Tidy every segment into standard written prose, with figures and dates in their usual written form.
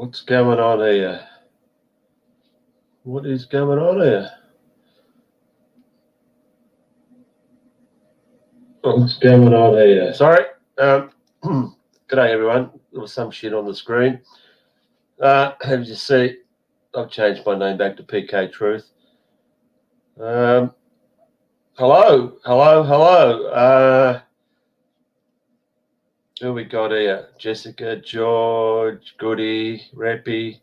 What's going on here? What is going on here? What's going on here? Sorry. G'day, everyone. There was some shit on the screen. As you see, I've changed my name back to Peekay Truth. Hello. Who we got here? Jessica, George, Goody, Rappy,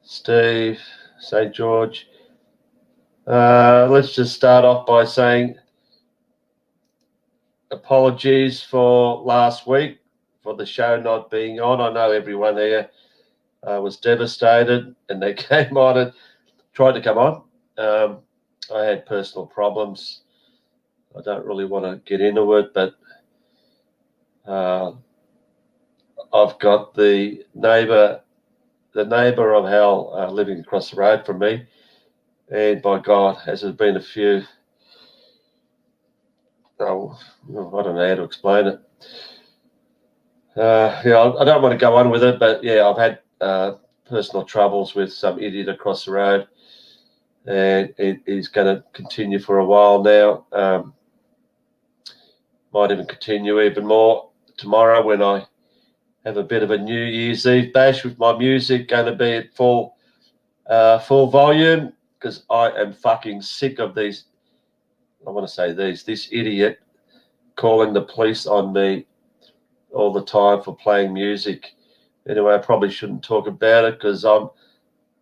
Steve, St. George. Let's just start off by saying apologies for last week for the show not being on. I know everyone here was devastated and they came on and tried to come on. I had personal problems. I don't really want to get into it, but I've got the neighbour of hell living across the road from me, and by God, has there been a few. Oh, I don't know how to explain it. I don't want to go on with it, but yeah, I've had personal troubles with some idiot across the road, and it is going to continue for a while now. Might even continue even more tomorrow when I have a bit of a New Year's Eve bash with my music going to be at full volume, because I am fucking sick of these. I want to say this idiot calling the police on me all the time for playing music. Anyway, I probably shouldn't talk about it because I'm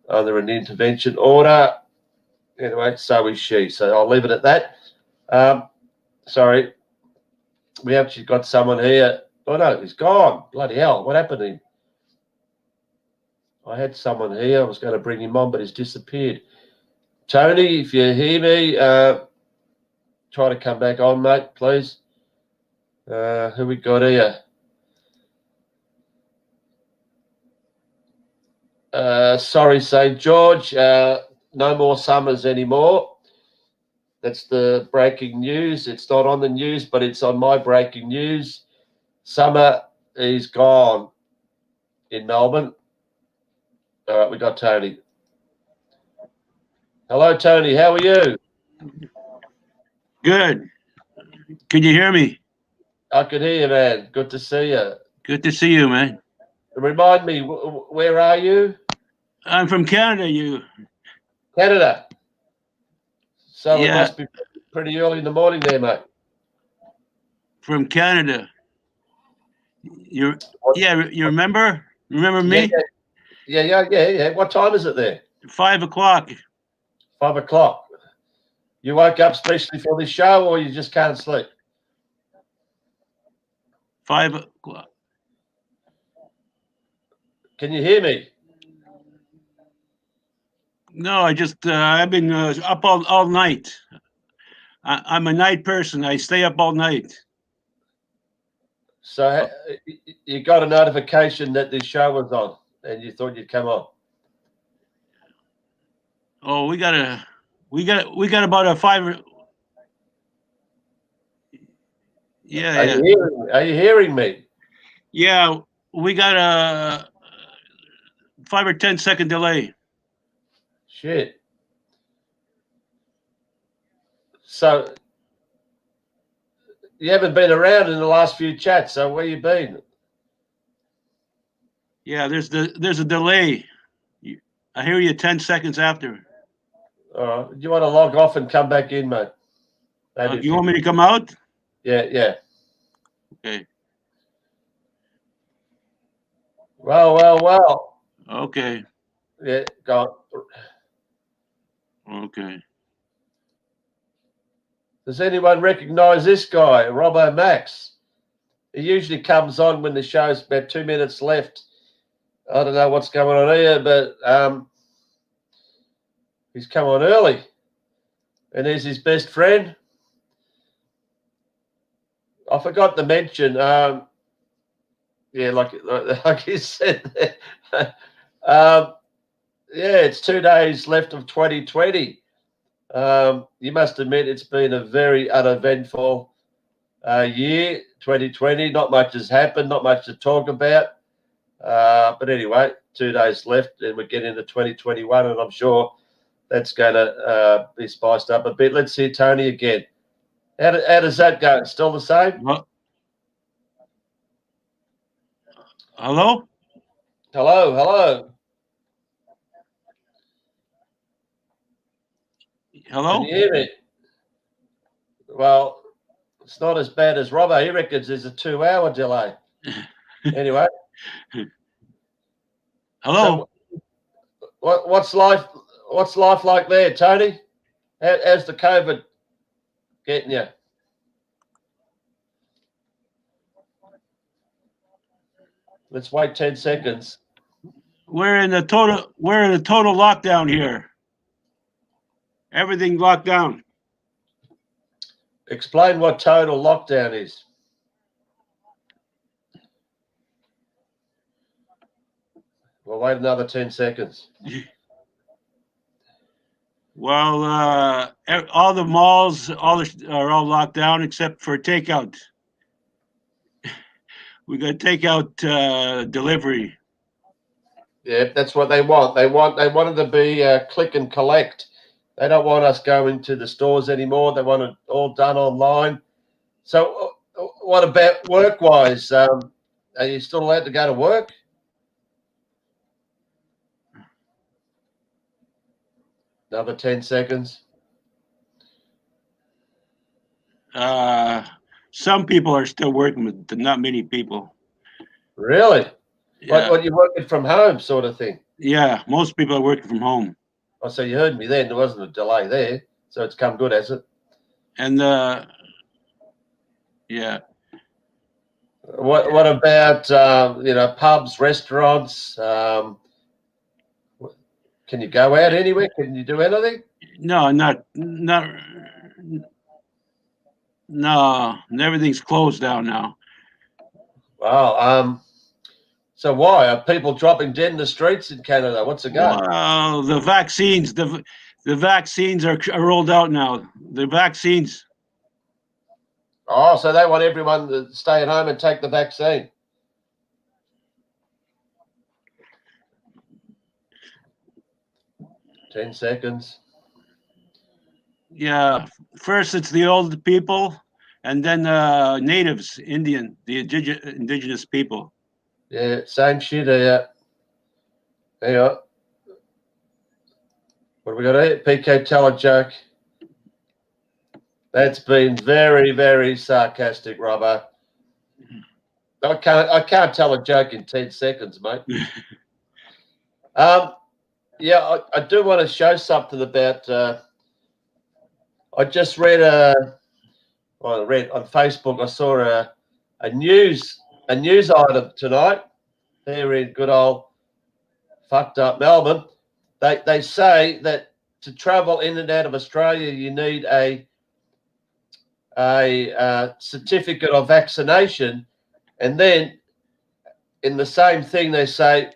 under an intervention order. Anyway, so is she. So I'll leave it at that. Sorry. We actually got someone here. Oh, no, he's gone. Bloody hell. What happened to him? I had someone here. I was going to bring him on, but he's disappeared. Tony, if you hear me, try to come back on, mate, please. Who we got here? Sorry, St. George. No more summers anymore. That's the breaking news. It's not on the news, but it's on my breaking news. Summer is gone in Melbourne. All right, we got Tony. Hello, Tony. How are you? Good. Can you hear me? I can hear you, man. Good to see you. Good to see you, man. Remind me, where are you? I'm from Canada. Canada. So Yeah. It must be pretty early in the morning there, mate. From Canada. You remember? Remember me? Yeah. What time is it there? 5 o'clock. 5 o'clock. You woke up specially for this show, or you just can't sleep? 5 o'clock. Can you hear me? No, I've been up all night. I'm a night person. I stay up all night. So you got a notification that this show was on, and you thought you'd come on. Oh, we got about a 5. Yeah. Are you hearing me? Yeah, we got a 5 or 10 second delay. Shit. So you haven't been around in the last few chats. So where you been? Yeah, there's a delay. I hear you 10 seconds after. All right. Do you want to log off and come back in, mate? You want me to come out? Yeah. Okay. Well. Okay. Yeah, go on. Okay. Does anyone recognise this guy, Robbo Max? He usually comes on when the show's about 2 minutes left. I don't know what's going on here, but he's come on early. And he's his best friend. I forgot to mention, like you said, it's 2 days left of 2020. You must admit it's been a very uneventful year, 2020. Not much has happened, not much to talk about. But anyway, 2 days left, and we get into 2021, and I'm sure that's going to be spiced up a bit. Let's hear Tony again. How does that go? Still the same? Well, hello? Hello, hello. Hello? Can you hear me? Well, it's not as bad as Robbo. He reckons there's a 2-hour delay. Anyway. Hello? So what's life like there, Tony? How's the COVID getting you? Let's wait 10 seconds. We're in a total lockdown here. Everything locked down. Explain what total lockdown is. We'll wait another 10 seconds. Well, all the malls are all locked down except for takeout. We got takeout delivery. Yeah, that's what they want. They wanted to be click and collect. They don't want us going to the stores anymore. They want it all done online. So what about work-wise? Are you still allowed to go to work? Another 10 seconds. Some people are still working, but not many people. Really? Yeah. What, you're working from home sort of thing? Yeah, most people are working from home. Oh, so you heard me then. There wasn't a delay there. So it's come good, has it? And yeah. What about pubs, restaurants? Can you go out anywhere? Can you do anything? No, everything's closed down now. Wow. So why are people dropping dead in the streets in Canada? What's the go? Well, the vaccines are rolled out now. The vaccines. Oh, so they want everyone to stay at home and take the vaccine. Ten seconds. Yeah, first it's the old people, and then natives, the indigenous people. Yeah, same shit here. Hang on. What have we got here? Peekay, tell a joke. That's been very, very sarcastic, Robbo. I can't tell a joke in 10 seconds, mate. Yeah, I do want to show something about. I just read on Facebook. I saw a news item tonight. Here in good old fucked up Melbourne. They say that to travel in and out of Australia, you need a certificate of vaccination, and then in the same thing they say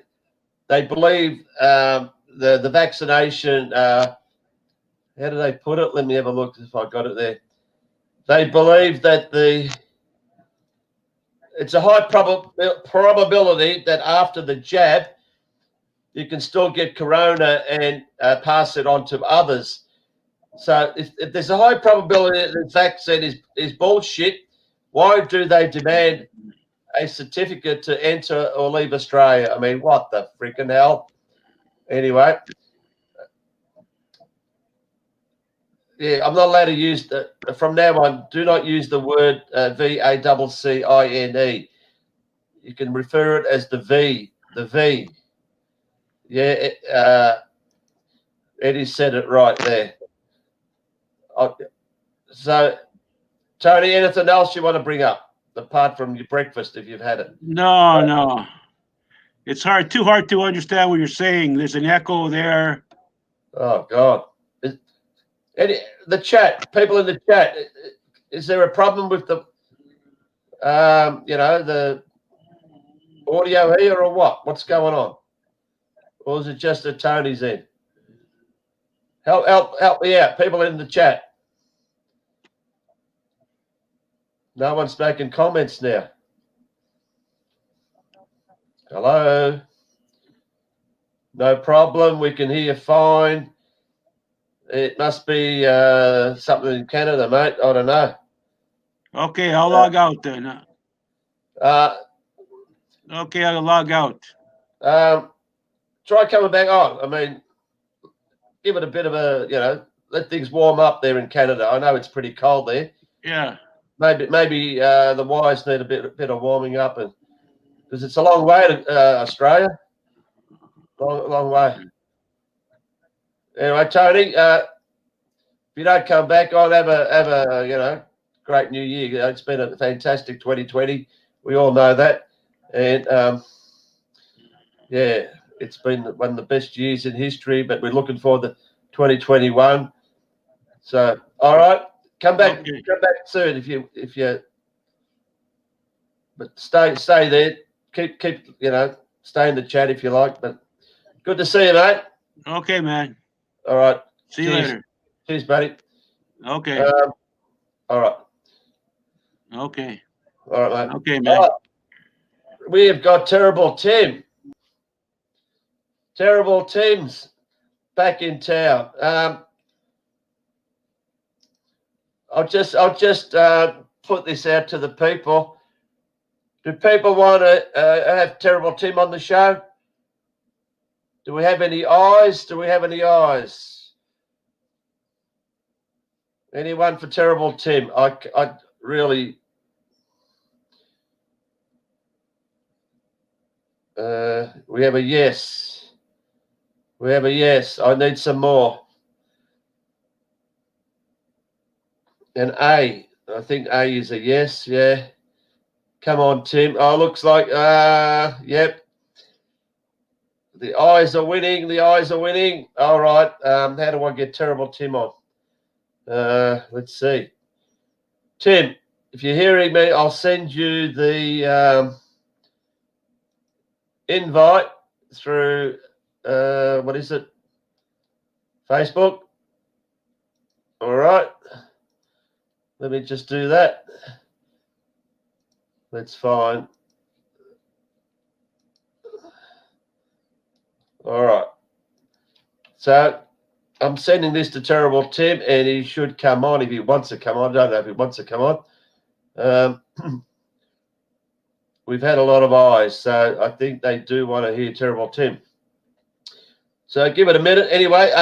they believe the vaccination. How do they put it? Let me have a look if I got it there. They believe that it's a high probability that after the jab, you can still get corona and pass it on to others. So if there's a high probability that the vaccine is bullshit, why do they demand a certificate to enter or leave Australia? I mean, what the freaking hell? Anyway, yeah, I'm not allowed to use from now on. Do not use the word VACCINE. You can refer it as the V. The V. Yeah, Eddie said it right there. So, Tony, anything else you want to bring up apart from your breakfast if you've had it? No. It's too hard to understand what you're saying. There's an echo there. Oh God! The chat, people in the chat, is there a problem with the the audio here or what? What's going on? Or is it just at Tony's end? Help me out, people in the chat. No one's making comments now. Hello. No problem. We can hear you fine. It must be something in Canada, mate. I don't know. Okay, I'll log out then. Okay, I'll log out. Try coming back on. I mean, give it a bit of a, let things warm up there in Canada. I know it's pretty cold there. Yeah. Maybe the wires need a bit of warming up, and because it's a long way to Australia. Long way. Anyway, Tony, if you don't come back on, have a great new year. It's been a fantastic 2020. We all know that, and yeah, it's been one of the best years in history. But we're looking forward to 2021. So, all right, come back soon if you. But stay there. Keep stay in the chat if you like. But good to see you, mate. Okay, man. All right. See you later. Cheers, buddy. Okay. All right. Okay. All right, mate. Okay, man. We have got Terrible Tim. Terrible Tim's back in town. I'll just put this out to the people. Do people want to have Terrible Tim on the show? Do we have any eyes? Anyone for Terrible Tim? I really. We have a yes. I need some more. And A. I think A is a yes. Yeah. Come on, Tim. Oh, looks like, yep. The eyes are winning. All right. How do I get Terrible Tim on? Let's see. Tim, if you're hearing me, I'll send you the invite through, what is it? Facebook. All right. Let me just do that. That's fine. All right. So I'm sending this to Terrible Tim, and he should come on if he wants to come on. I don't know if he wants to come on. We've had a lot of eyes, so I think they do want to hear Terrible Tim. So give it a minute. Anyway,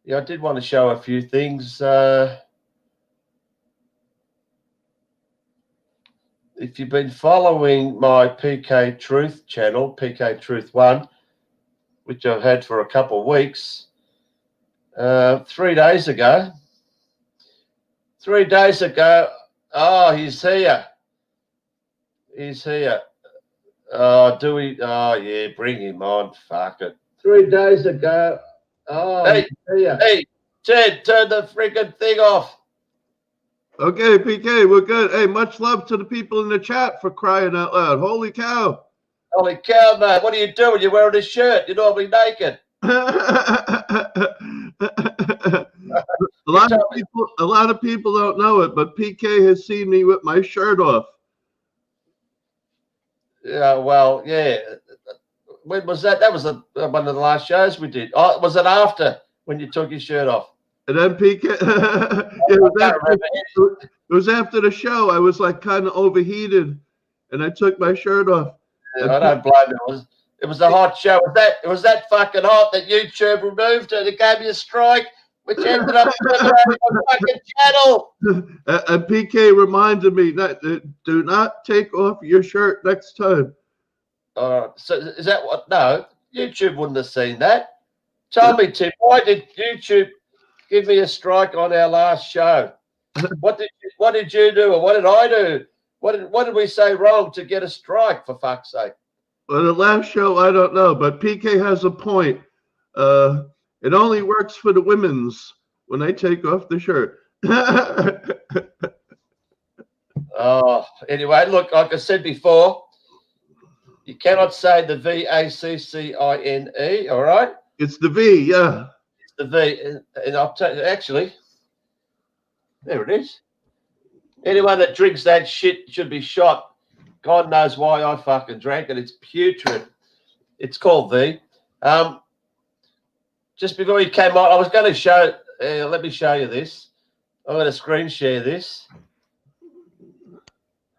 yeah, I did want to show a few things. If you've been following my Peekay Truth channel, Peekay Truth 1, which I've had for a couple of weeks, 3 days ago, oh, he's here. Do we? Oh, yeah, bring him on. Fuck it. 3 days ago, oh, hey, he's here. Hey, Ted, turn the freaking thing off. Okay, PK, we're good. Hey, much love to the people in the chat for crying out loud. Holy cow. Holy cow, man. What are you doing? You're wearing a shirt. You're normally naked. A lot of people don't know it, but PK has seen me with my shirt off. Yeah, well, yeah. When was that? That was one of the last shows we did. Oh, was it after when you took your shirt off? And then PK, it was after the show. I was like kind of overheated, and I took my shirt off. Yeah, I don't blame you. It was a hot show. It was that fucking hot that YouTube removed it. It gave me a strike, which ended up eliminating my fucking channel. And PK reminded me that do not take off your shirt next time. So is that what? No, YouTube wouldn't have seen that. Tell me, Tim, why did YouTube give me a strike on our last show? What did you do, or what did I do? What did we say wrong to get a strike, for fuck's sake? Well, the last show, I don't know, but PK has a point. It only works for the women's when they take off the shirt. Oh, anyway, look, like I said before, you cannot say the VACCINE, all right? It's the V, yeah. It's the V, and I'll tell you, actually, there it is. Anyone that drinks that shit should be shot, God knows why I fucking drank it. It's putrid. It's called the. Just before you came on, I was going to show. Let me show you this. I'm going to screen share this.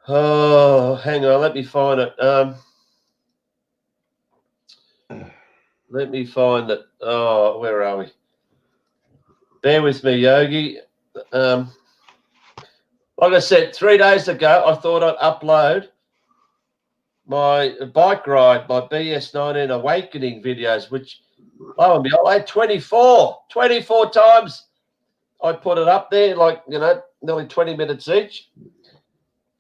Oh, hang on. Let me find it. Let me find it. Oh, where are we? Bear with me, Yogi. Like I said, 3 days ago, I thought I'd upload my bike ride, my BS19 Awakening videos, which, lo and behold, I had 24 times. I put it up there, like, you know, nearly 20 minutes each.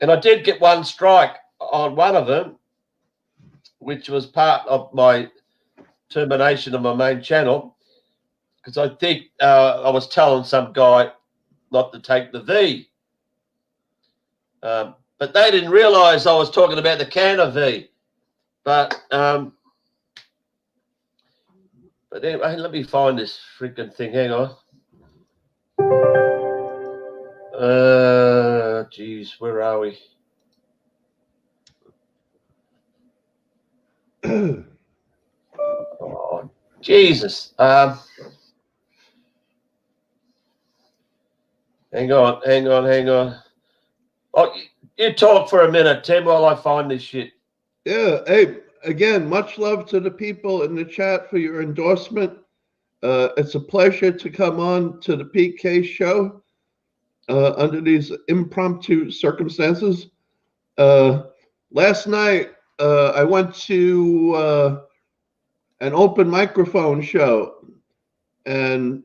And I did get one strike on one of them, which was part of my termination of my main channel, because I think I was telling some guy not to take the V. But they didn't realize I was talking about the Canna V. But anyway, let me find this freaking thing. Hang on. Geez, where are we? Oh, Jesus. Hang on. Oh, you talk for a minute, Tim, while I find this shit. Yeah. Hey, again, much love to the people in the chat for your endorsement. It's a pleasure to come on to the Peekay show under these impromptu circumstances. Last night, I went to an open microphone show, and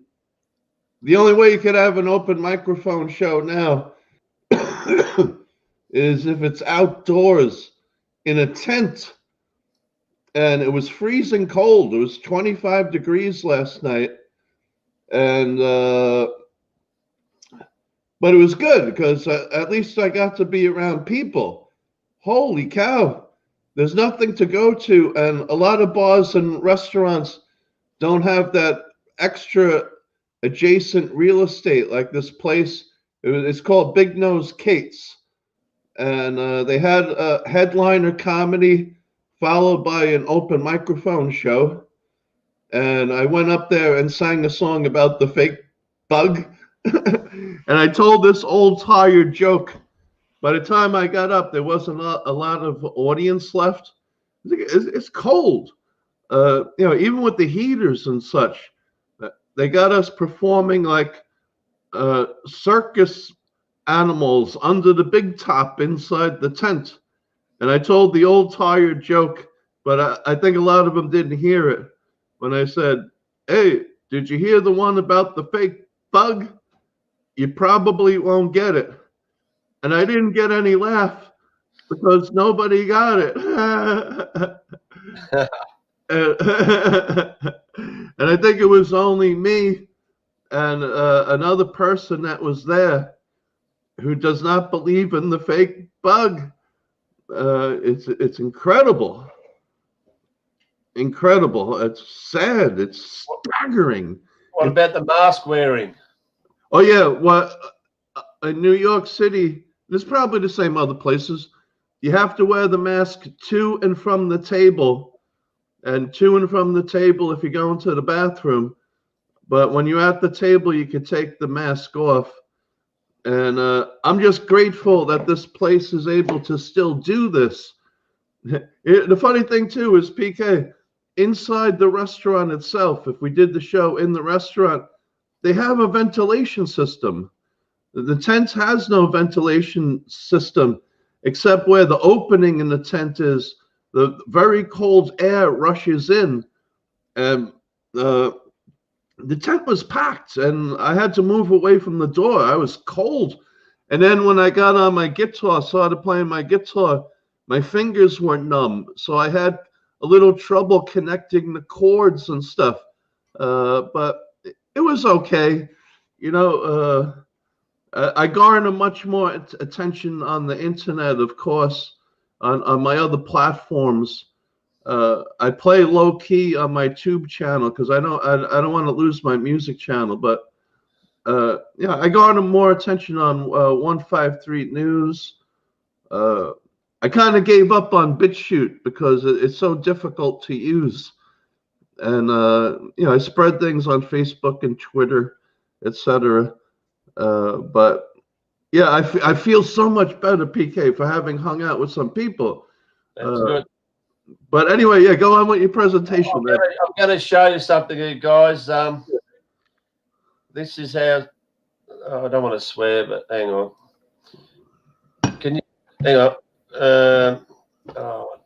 the only way you could have an open microphone show now is if it's outdoors in a tent. And it was freezing cold. It was 25 degrees last night. And but it was good because at least I got to be around people. Holy cow. There's nothing to go to, and a lot of bars and restaurants don't have that extra adjacent real estate like this place. It's called Big Nose Kate's, and they had a headliner comedy followed by an open microphone show. And I went up there and sang a song about the fake bug. And I told this old tired joke. By the time I got up, there wasn't a lot of audience left. It's cold. You know, even with the heaters and such, they got us performing like circus animals under the big top inside the tent. And I told the old tired joke, but I think a lot of them didn't hear it when I said, hey, did you hear the one about the fake bug? You probably won't get it. And I didn't get any laugh because nobody got it. And I think it was only me and another person that was there who does not believe in the fake bug. It's incredible. It's sad. It's staggering. What about the mask wearing? Oh yeah, well, in New York City, there's probably the same other places. You have to wear the mask to and from the table, and to and from the table if you go into the bathroom. But when you're at the table, you can take the mask off. And I'm just grateful that this place is able to still do this. The funny thing too is, PK, inside the restaurant itself, if we did the show in the restaurant, they have a ventilation system. The tent has no ventilation system except where the opening in the tent is. The very cold air rushes in, and the tent was packed, and I had to move away from the door. I was cold. And then when I got on my guitar, started playing my guitar, my fingers were numb. So I had a little trouble connecting the chords and stuff. But it was okay. You know, I garner much more attention on the internet, of course, on my other platforms. I play low key on my tube channel because I don't want to lose my music channel. But yeah, I garner more attention on 153 News, I kind of gave up on BitChute because it's so difficult to use. And you know, I spread things on Facebook and Twitter, etc. But yeah, I feel so much better, PK, for having hung out with some people. That's good. But anyway, yeah, go on with your presentation. I'm going to show you something here, guys. This is how. Oh, I don't want to swear, but hang on. Can you hang on? Oh,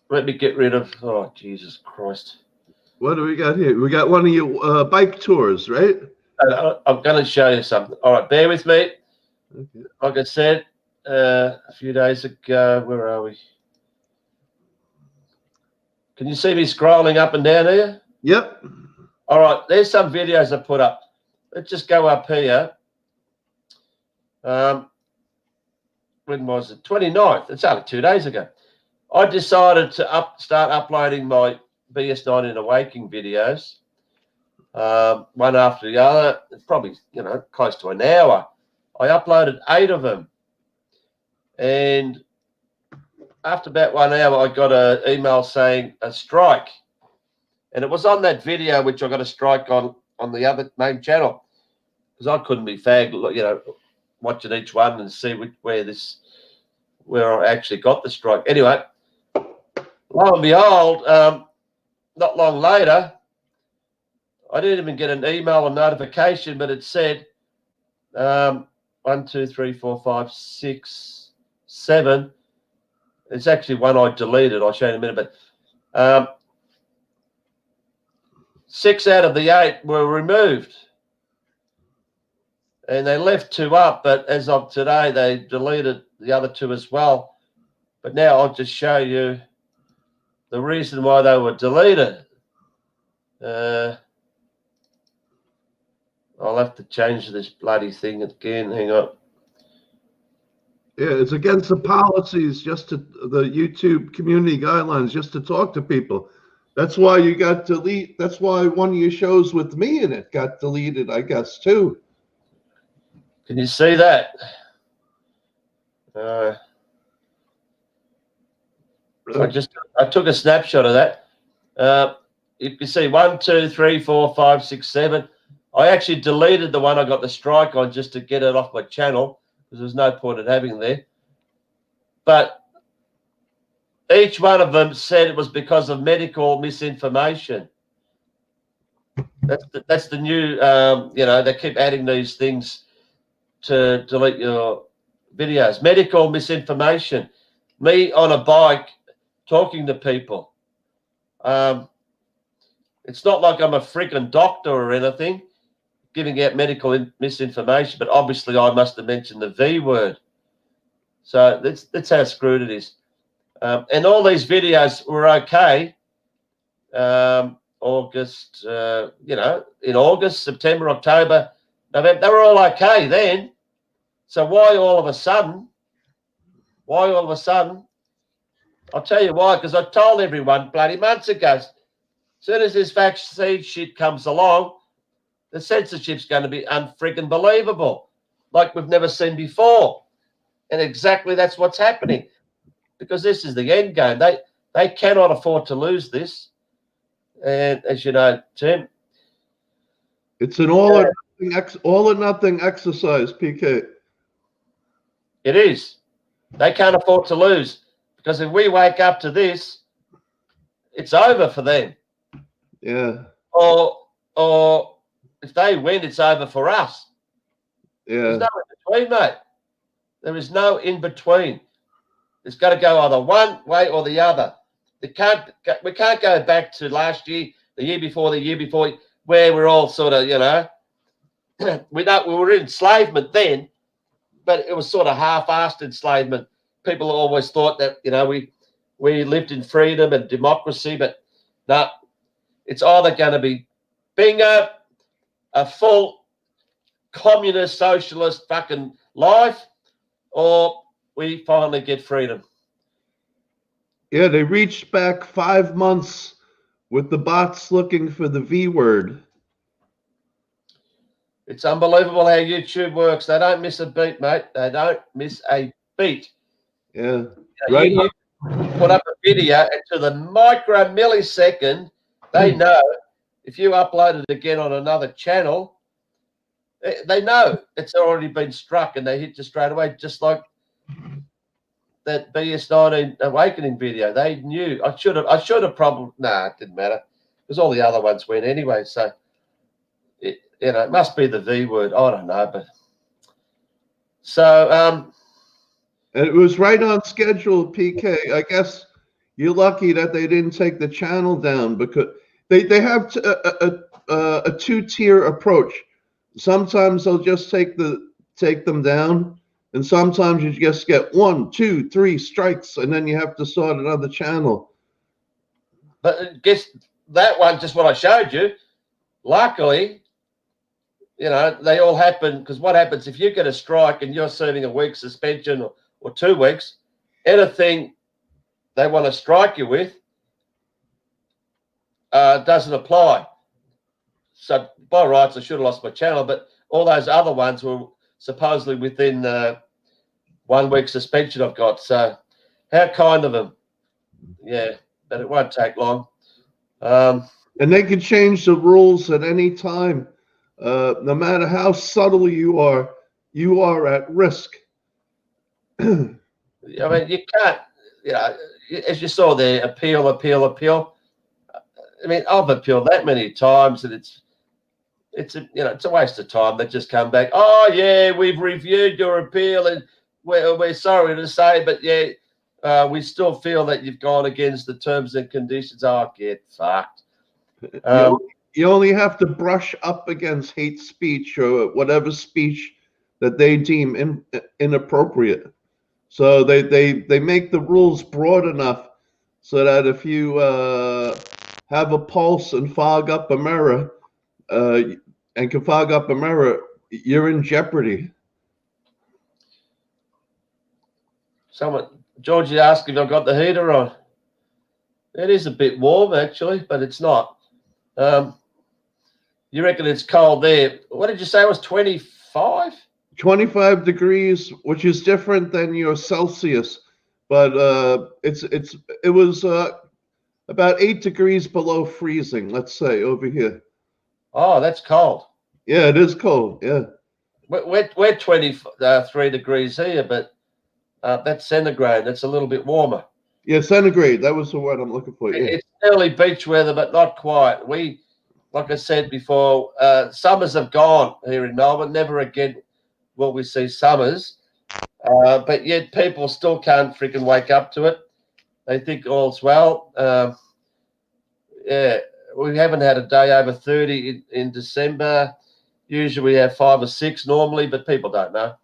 let me get rid of. Oh, Jesus Christ! What do we got here? We got one of your bike tours, right? I'm going to show you something. All right, bear with me. Okay. Like I said a few days ago, where are we? Can you see me scrolling up and down here? Yep. All right, there's some videos I put up. Let's just go up here. When was it? 29th. It's only 2 days ago. I decided to start uploading my BS19 Awakening videos, one after the other. It's probably, you know, close to an hour. I uploaded 8 of them. And after about 1 hour, I got an email saying a strike. And it was on that video which I got a strike on the other main channel. Because I couldn't be fagged, you know, watching each one and see where I actually got the strike. Anyway, lo and behold, not long later, I didn't even get an email or notification, but it said 1, 2, 3, 4, 5, 6, 7. It's actually one I deleted. I'll show you in a minute, but 6 out of the 8 were removed. And they left 2 up, but as of today, they deleted the other 2 as well. But now I'll just show you the reason why they were deleted. I'll have to change this bloody thing again. Hang on. Yeah, it's against the policies, the YouTube community guidelines, just to talk to people. That's why you got deleted. That's why one of your shows with me in it got deleted, I guess, too. Can you see that? I took a snapshot of that. You can see 1, 2, 3, 4, 5, 6, 7. I actually deleted the one I got the strike on just to get it off my channel because there's no point in having there. But each one of them said it was because of medical misinformation. That's the new, you know, they keep adding these things to delete your videos. Medical misinformation. Me on a bike talking to people. It's not like I'm a freaking doctor or anything giving out medical misinformation, but obviously I must have mentioned the V word. So that's how screwed it is. And all these videos were okay. August, you know, in August, September, October, November, they were all okay then. So why all of a sudden? I'll tell you why, because I told everyone bloody months ago, as soon as this vaccine shit comes along, the censorship's going to be unfreaking believable, like we've never seen before. And exactly that's what's happening, because this is the end game. They cannot afford to lose this. And as you know, Tim, it's an all or nothing exercise, PK. It is. They can't afford to lose, because if we wake up to this, it's over for them. Yeah. Or if they win, it's over for us. Yeah. There's no in between, mate. There is no in between. It's got to go either one way or the other. We can't go back to last year, the year before, where we're all sort of, you know, we were in enslavement then, but it was sort of half-assed enslavement. People always thought that, you know, we lived in freedom and democracy, but no, it's either going to be bingo, a full communist, socialist fucking life, or we finally get freedom. Yeah, they reached back 5 months with the bots looking for the V word. It's unbelievable how YouTube works. They don't miss a beat, mate. They don't miss a beat. Yeah. Right. Right. You put up a video, and to the micro millisecond, they know if you upload it again on another channel, they know it's already been struck, and they hit you straight away, just like that BS19 Awakening video. They knew. I should have probably. Nah, it didn't matter because all the other ones went anyway. So, it must be the V word. I don't know, but so And it was right on schedule, PK. I guess you're lucky that they didn't take the channel down because they have a two-tier approach. Sometimes they'll just take them down, and sometimes you just get 1, 2, 3 strikes, and then you have to start another channel. But I guess that one, just what I showed you, luckily, they all happen because what happens if you get a strike and you're serving a week's suspension or 2 weeks, anything they want to strike you with doesn't apply. So by rights, I should have lost my channel, but all those other ones were supposedly within 1 week suspension I've got. So how kind of them. Yeah, but it won't take long. And they can change the rules at any time. No matter how subtle you are at risk. I mean, you can't, as you saw there, appeal. I mean, I've appealed that many times, and it's a waste of time. They just come back. Oh yeah, we've reviewed your appeal, and we're sorry to say, but yeah, we still feel that you've gone against the terms and conditions. Oh, get fucked. You only have to brush up against hate speech or whatever speech that they deem inappropriate. So they make the rules broad enough so that if you have a pulse and fog up a mirror, and can fog up a mirror, you're in jeopardy. Georgie asked if I've got the heater on. It is a bit warm actually, but it's not. You reckon it's cold there? What did you say it was, 25? 25 degrees, which is different than your Celsius, but it was about 8 degrees below freezing, let's say, over here. Oh, that's cold. Yeah, it is cold. Yeah, we're 23 degrees here, but that's centigrade. That's a little bit warmer. Yeah, centigrade. That was the word I'm looking for. Yeah. It's early beach weather, but not quite. Like I said before, summers have gone here in Melbourne. Never again will we see summers. But yet people still can't freaking wake up to it. They think all's well. Yeah, we haven't had a day over 30 in December. Usually we have 5 or 6 normally, but people don't know.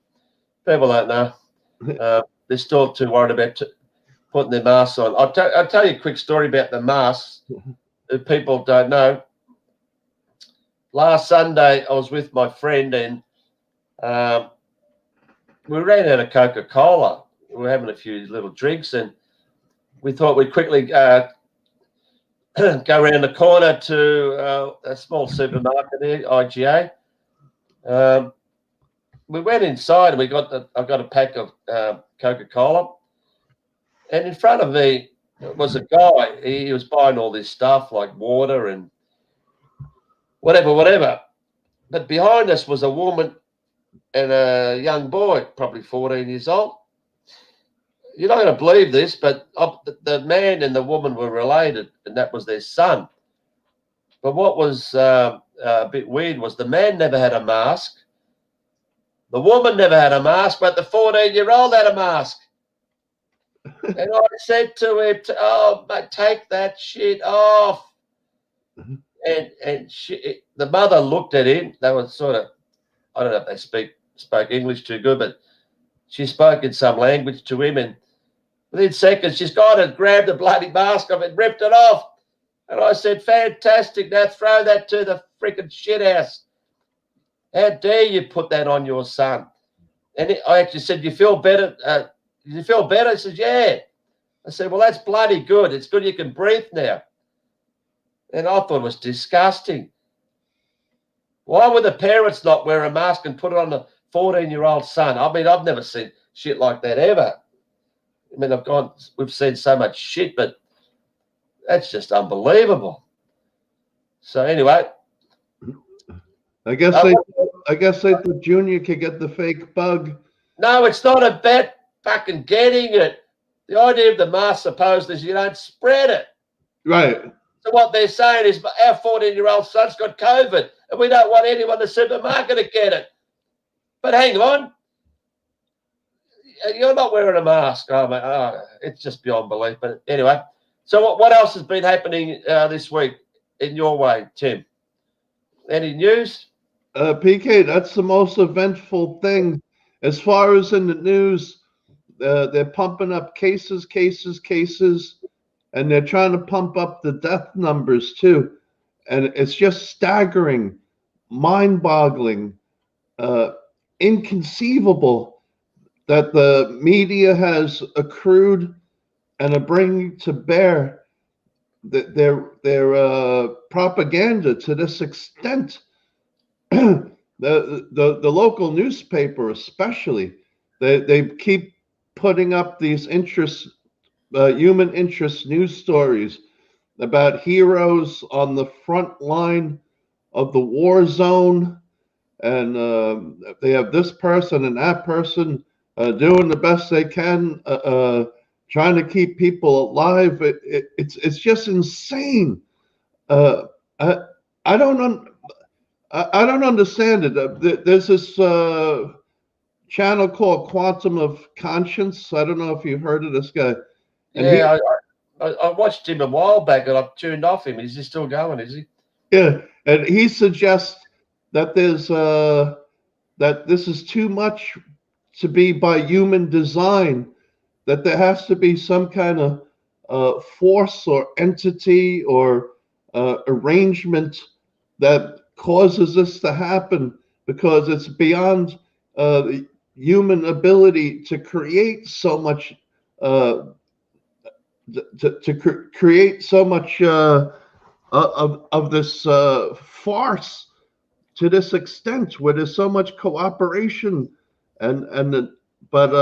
People don't know. They're still too worried about putting their masks on. I'll tell you a quick story about the masks that people don't know. Last Sunday, I was with my friend, and we ran out of Coca-Cola. We were having a few little drinks, and we thought we'd quickly go around the corner to a small supermarket there, IGA. We went inside, and I got a pack of Coca-Cola, and in front of me was a guy. He was buying all this stuff like water and whatever. But behind us was a woman and a young boy, probably 14 years old. You're not going to believe this, but the man and the woman were related, and that was their son. But what was a bit weird was the man never had a mask. The woman never had a mask, but the 14-year-old had a mask. And I said to him, "Oh, mate, take that shit off." And the mother looked at him. They were sort of, I don't know if they spoke English too good, but she spoke in some language to him. And within seconds, she's gone and grabbed the bloody mask off and ripped it off. And I said, "Fantastic! Now throw that to the freaking shit house. How dare you put that on your son?" And I actually said, "You feel better? You feel better?" He says, "Yeah." I said, "Well, that's bloody good. It's good you can breathe now." And I thought it was disgusting. Why would the parents not wear a mask and put it on the 14-year-old son? I mean, I've never seen shit like that ever. I mean, we've seen so much shit, but that's just unbelievable. So anyway, I guess they thought Junior could get the fake bug. no, it's not about fucking getting it. The idea of the mask, supposedly, is you don't spread it. Right. So what they're saying is, our 14-year-old son's got COVID, and we don't want anyone in the supermarket to get it. But hang on, you're not wearing a mask. Oh, man, it's just beyond belief. But anyway, so what else has been happening this week in your way, Tim? Any news? PK, that's the most eventful thing. As far as in the news, they're pumping up cases, and they're trying to pump up the death numbers too. And it's just staggering, mind-boggling, inconceivable that the media has accrued and are bringing to bear their propaganda to this extent. The local newspaper, especially, they keep putting up these human interest news stories about heroes on the front line of the war zone, and they have this person and that person doing the best they can, trying to keep people alive. It's just insane. I don't understand it. There's this channel called Quantum of Conscience. I don't know if you've heard of this guy. And I watched him a while back, and I've tuned off him. Is he still going? Is he? Yeah, and he suggests that that this is too much to be by human design. That there has to be some kind of force or entity or arrangement that causes this to happen, because it's beyond the human ability to create so much, create so much of this farce to this extent, where there's so much cooperation, but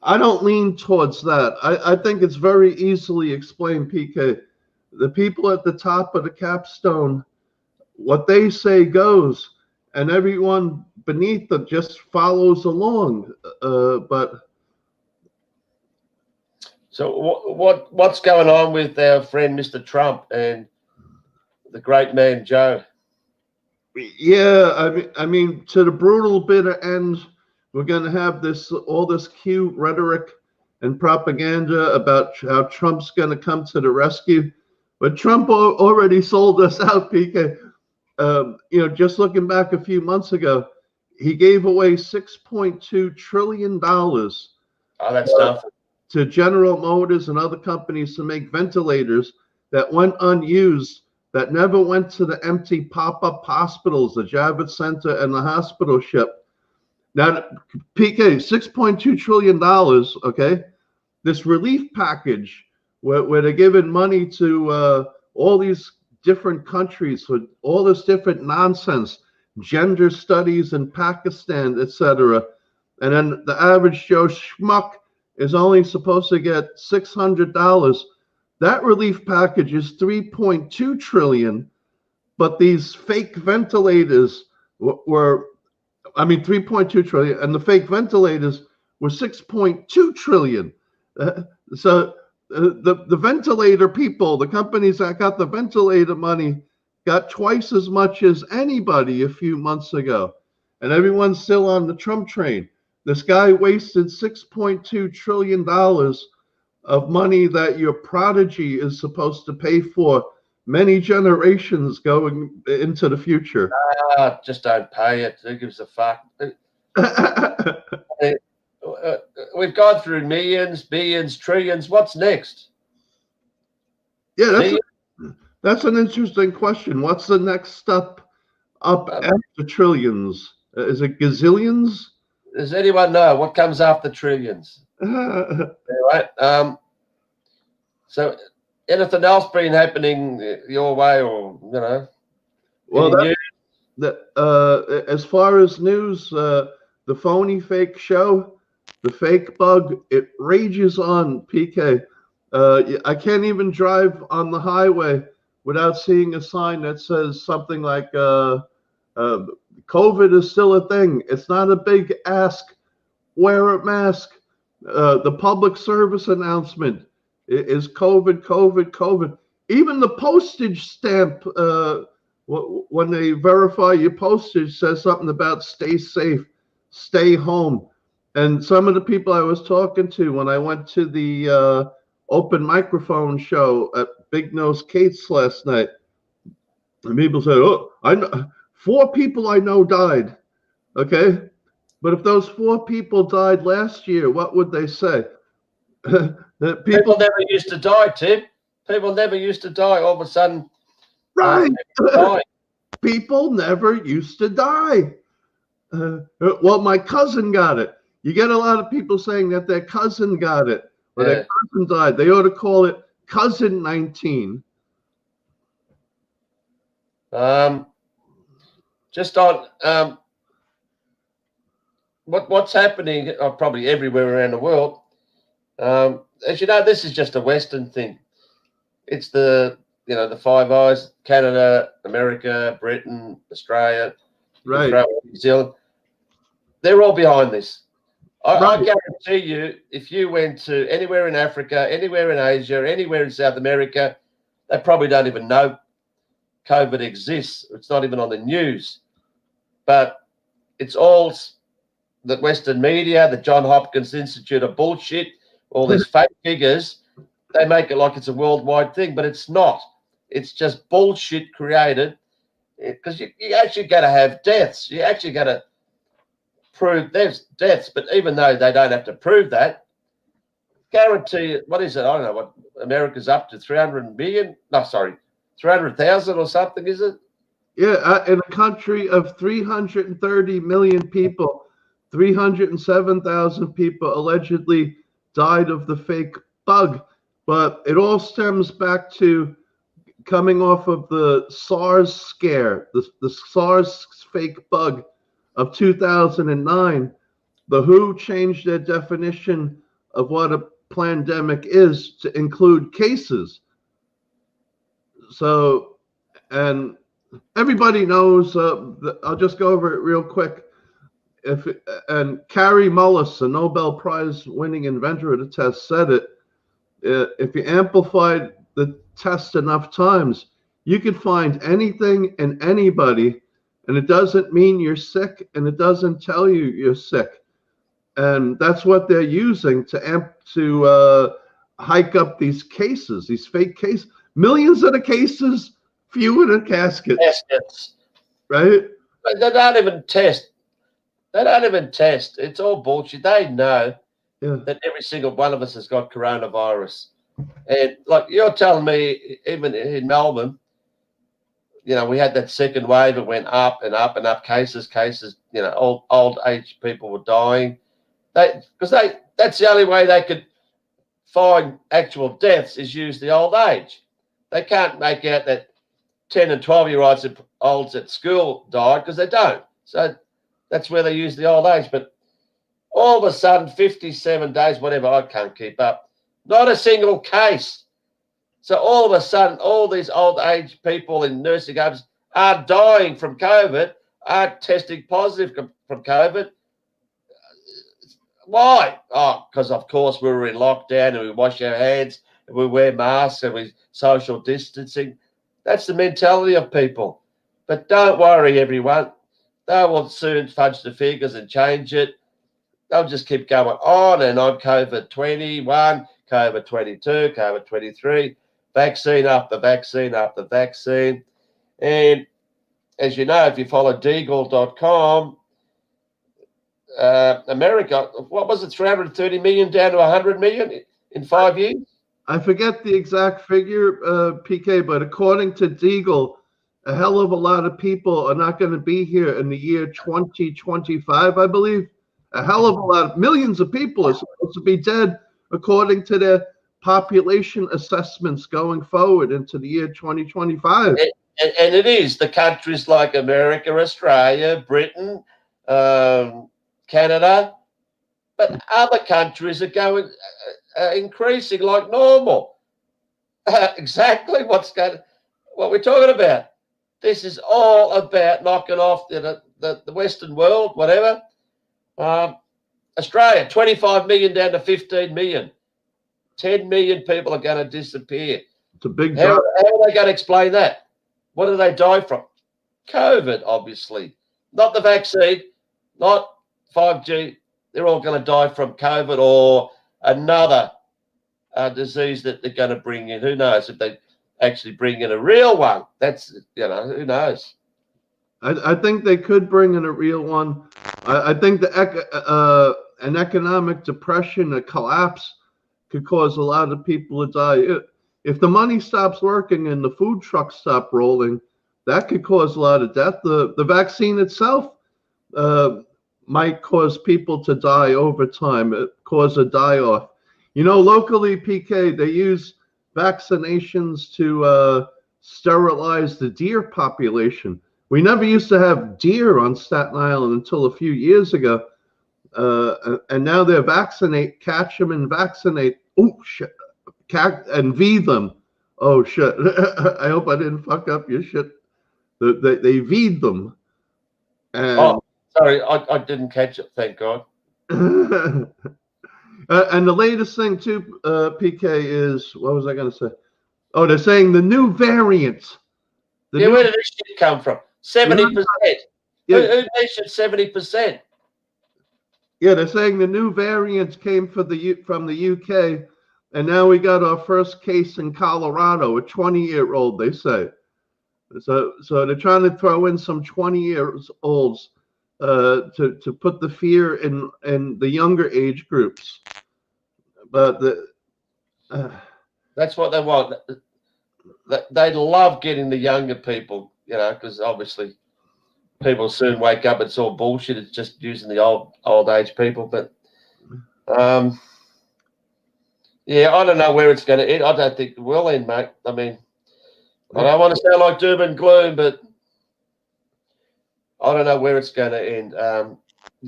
I don't lean towards that. I think it's very easily explained, PK. The people at the top of the capstone, what they say goes, and everyone beneath them just follows along. But so what's going on with our friend Mr. Trump and the great man Joe? Yeah, I mean, to the brutal bitter end, we're going to have all this cute rhetoric and propaganda about how Trump's going to come to the rescue. But Trump already sold us out, PK. Just looking back a few months ago, he gave away $6.2 trillion That's nothing. to General Motors and other companies to make ventilators that went unused, that never went to the empty pop-up hospitals, the Javits Center and the hospital ship. Now, PK, $6.2 trillion, okay? This relief package where they're giving money to all these different countries for all this different nonsense, gender studies in Pakistan, etc. And then the average Joe schmuck is only supposed to get $600. That relief package is $3.2 trillion, but these fake ventilators were, $3.2 trillion, and the fake ventilators were $6.2 trillion. So the ventilator people, the companies that got the ventilator money, got twice as much as anybody a few months ago, and everyone's still on the Trump train. This guy wasted $6.2 trillion of money that your prodigy is supposed to pay for many generations going into the future. Just don't pay it. Who gives a fuck? We've gone through millions, billions, trillions. What's next? Yeah, that's an interesting question. What's the next step up after trillions? Is it gazillions? Does anyone know what comes after trillions? Anyway, so anything else been happening your way, or Well, as far as news, the phony fake show, The fake bug, it rages on, PK. I can't even drive on the highway without seeing a sign that says something like COVID is still a thing. It's not a big ask. Wear a mask. The public service announcement is COVID, COVID, COVID. Even the postage stamp, when they verify your postage, says something about stay safe, stay home. And some of the people I was talking to when I went to the open microphone show at Big Nose Kate's last night, and people said, "Oh, I know 4 people I know died." Okay, but if those 4 people died last year, what would they say? That people never used to die, Tim. People never used to die. All of a sudden, right? People never used to die. Well, my cousin got it. You get a lot of people saying that their cousin got it or their cousin died. They ought to call it cousin 19. Just on what's happening probably everywhere around the world. As you know, this is just a Western thing. It's the Five Eyes: Canada, America, Britain, Australia, right? New Zealand. They're all behind this. I guarantee you, if you went to anywhere in Africa, anywhere in Asia, anywhere in South America, they probably don't even know COVID exists. It's not even on the news. But it's all the Western media, the Johns Hopkins Institute of bullshit, all these fake figures. They make it like it's a worldwide thing, but it's not. It's just bullshit created because you actually got to have deaths. You actually got to prove there's deaths, but even though they don't have to prove that, guarantee, what is it? I don't know what America's up to, 300 million? No, sorry, 300,000 or something, is it? Yeah, in a country of 330 million people, 307,000 people allegedly died of the fake bug. But it all stems back to coming off of the SARS scare, the SARS fake bug of 2009. The WHO changed their definition of what a pandemic is to include cases. So, and everybody knows, I'll just go over it real quick. And Carrie Mullis, a Nobel Prize winning inventor of the test, said it. If you amplified the test enough times, you could find anything and anybody, and it doesn't mean you're sick, and it doesn't tell you you're sick. And that's what they're using to hike up these cases, these fake cases. Millions of the cases, few in the caskets. Caskets. Right? They don't even test. They don't even test. It's all bullshit. They know that every single one of us has got coronavirus. And like you're telling me, even in Melbourne, we had that second wave. It went up and up and up. Cases. Old age people were dying. That's the only way they could find actual deaths is use the old age. They can't make out that 10 and 12-year-olds at school died because they don't. So that's where they use the old age. But all of a sudden, 57 days, whatever, I can't keep up. Not a single case. So all of a sudden, all these old age people in nursing homes are dying from COVID, are testing positive from COVID. Why? Oh, because, of course, we were in lockdown and we wash our hands and we wear masks and we social distancing. That's the mentality of people. But don't worry, everyone. They will soon fudge the figures and change it. They'll just keep going on and on. COVID 21, COVID 22, COVID 23, vaccine after vaccine after vaccine. And as you know, if you follow Deagle.com, America, what was it, 330 million down to 100 million in 5 years? I forget the exact figure, PK, but according to Deagle, a hell of a lot of people are not going to be here in the year 2025, I believe. A hell of a lot, millions of people are supposed to be dead according to their population assessments going forward into the year 2025. And it is the countries like America, Australia, Britain, Canada, But other countries are going increasing like normal. Exactly what we're talking about. This is all about knocking off the Western world, whatever. Australia, 25 million down to 15 million. 10 million people are going to disappear. It's a big How drop. are they going to explain that? What do they die from? COVID, obviously. Not the vaccine, not 5G. They're all going to die from COVID or another disease that they're going to bring in. Who knows if they actually bring in a real one? That's, who knows? I think they could bring in a real one. I think an economic depression, a collapse, could cause a lot of people to die. If the money stops working and the food trucks stop rolling, that could cause a lot of death. The vaccine itself might cause people to die over time, cause a die-off. Locally, PK, they use vaccinations to sterilize the deer population. We never used to have deer on Staten Island until a few years ago. And now they're catch them and vaccinate. Oh, shit. And V them. Oh, shit. I hope I didn't fuck up your shit. They V'd them. And, sorry, I didn't catch it, thank God. And the latest thing, too, PK, is, what was I going to say? Oh, they're saying the new variants. Where did this shit come from? 70%. Yeah. Who mentioned 70%? Yeah, they're saying the new variants came from the UK, and now we got our first case in Colorado, a 20-year-old, they say. So they're trying to throw in some 20-year-olds to put the fear in the younger age groups. But that's what they want. They love getting the younger people, because obviously people soon wake up. It's all bullshit. It's just using the old age people. But yeah, I don't know where it's going to end. I don't think it will end, mate. I mean, I don't want to sound like doom and gloom, but I don't know where it's going to end. Do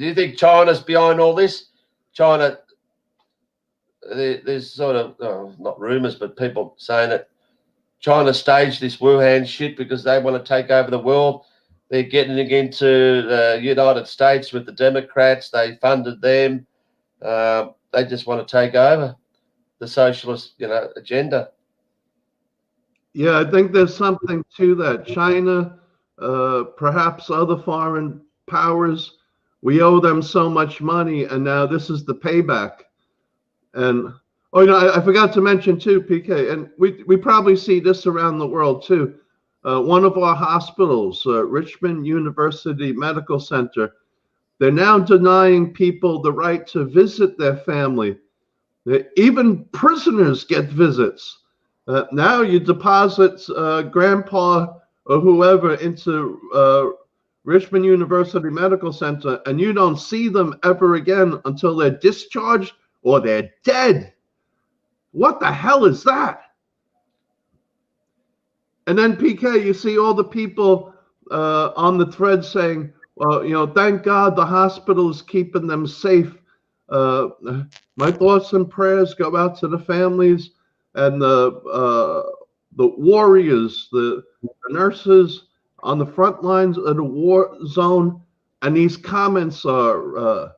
you think China's behind all this? China, there's sort of, not rumors, but people saying that China staged this Wuhan shit because they want to take over the world. They're getting into the United States with the Democrats. They funded them. They just want to take over the socialist, agenda. Yeah, I think there's something to that. China, perhaps other foreign powers, we owe them so much money, and now this is the payback. And I forgot to mention too, PK, and we probably see this around the world too. One of our hospitals, Richmond University Medical Center, they're now denying people the right to visit their family. Even prisoners get visits. Now you deposit grandpa or whoever into Richmond University Medical Center, and you don't see them ever again until they're discharged or they're dead. What the hell is that? And then, PK, you see all the people on the thread saying, well, thank God the hospital is keeping them safe. My thoughts and prayers go out to the families and the warriors, the nurses on the front lines of the war zone. And these comments are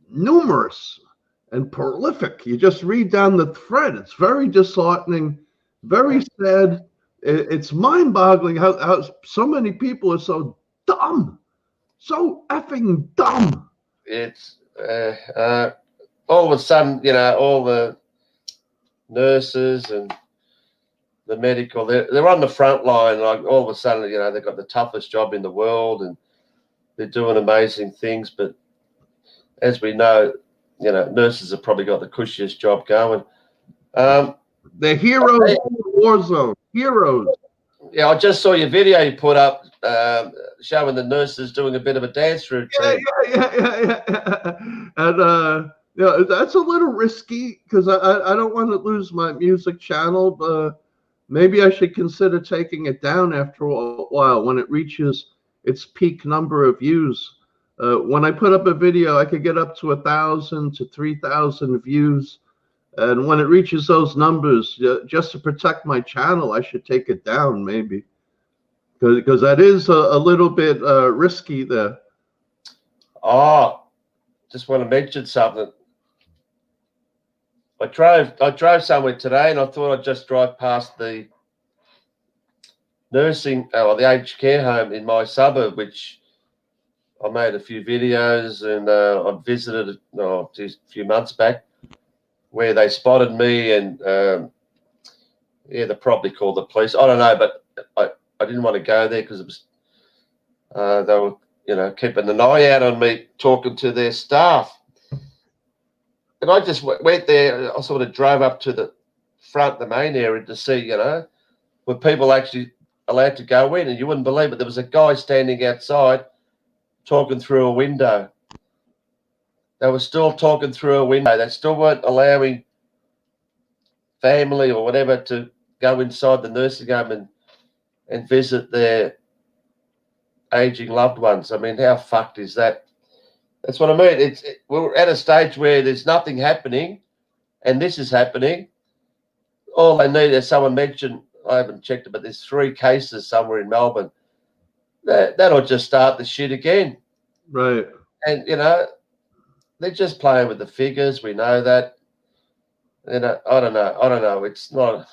numerous and prolific. You just read down the thread. It's very disheartening, very sad. It's mind-boggling how so many people are so dumb, so effing dumb. It's all of a sudden, all the nurses and the medical, they're on the front line. Like all of a sudden, they've got the toughest job in the world and they're doing amazing things. But as we know, nurses have probably got the cushiest job going. They're heroes in the war zone. Heroes. Yeah, I just saw your video you put up showing the nurses doing a bit of a dance routine. Yeah. And that's a little risky because I don't want to lose my music channel, but maybe I should consider taking it down after a while when it reaches its peak number of views. when I put up a video, I could get up to 1,000 to 3,000 views. And when it reaches those numbers, just to protect my channel, I should take it down maybe. Because that is a little bit risky there. Oh, just want to mention something. I drove somewhere today, and I thought I'd just drive past the nursing or the aged care home in my suburb, which I made a few videos, and I visited a few months back, where they spotted me, and yeah, they probably called the police. I don't know, but I didn't want to go there because it was they were, you know, keeping an eye out on me, talking to their staff. And I just went there. I sort of drove up to the front, the main area, to see, you know, were people actually allowed to go in. And you wouldn't believe it. There was a guy standing outside talking through a window. They were still talking through a window. They still weren't allowing family or whatever to go inside the nursing home and visit their aging loved ones. I mean, how fucked is that? That's what I mean. We're at a stage where there's nothing happening, and this is happening. All they need, as someone mentioned, I haven't checked it, but there's 3 cases somewhere in Melbourne. That'll just start the shit again. Right. And, you know, they're just playing with the figures. We know that. You know, I don't know. It's not.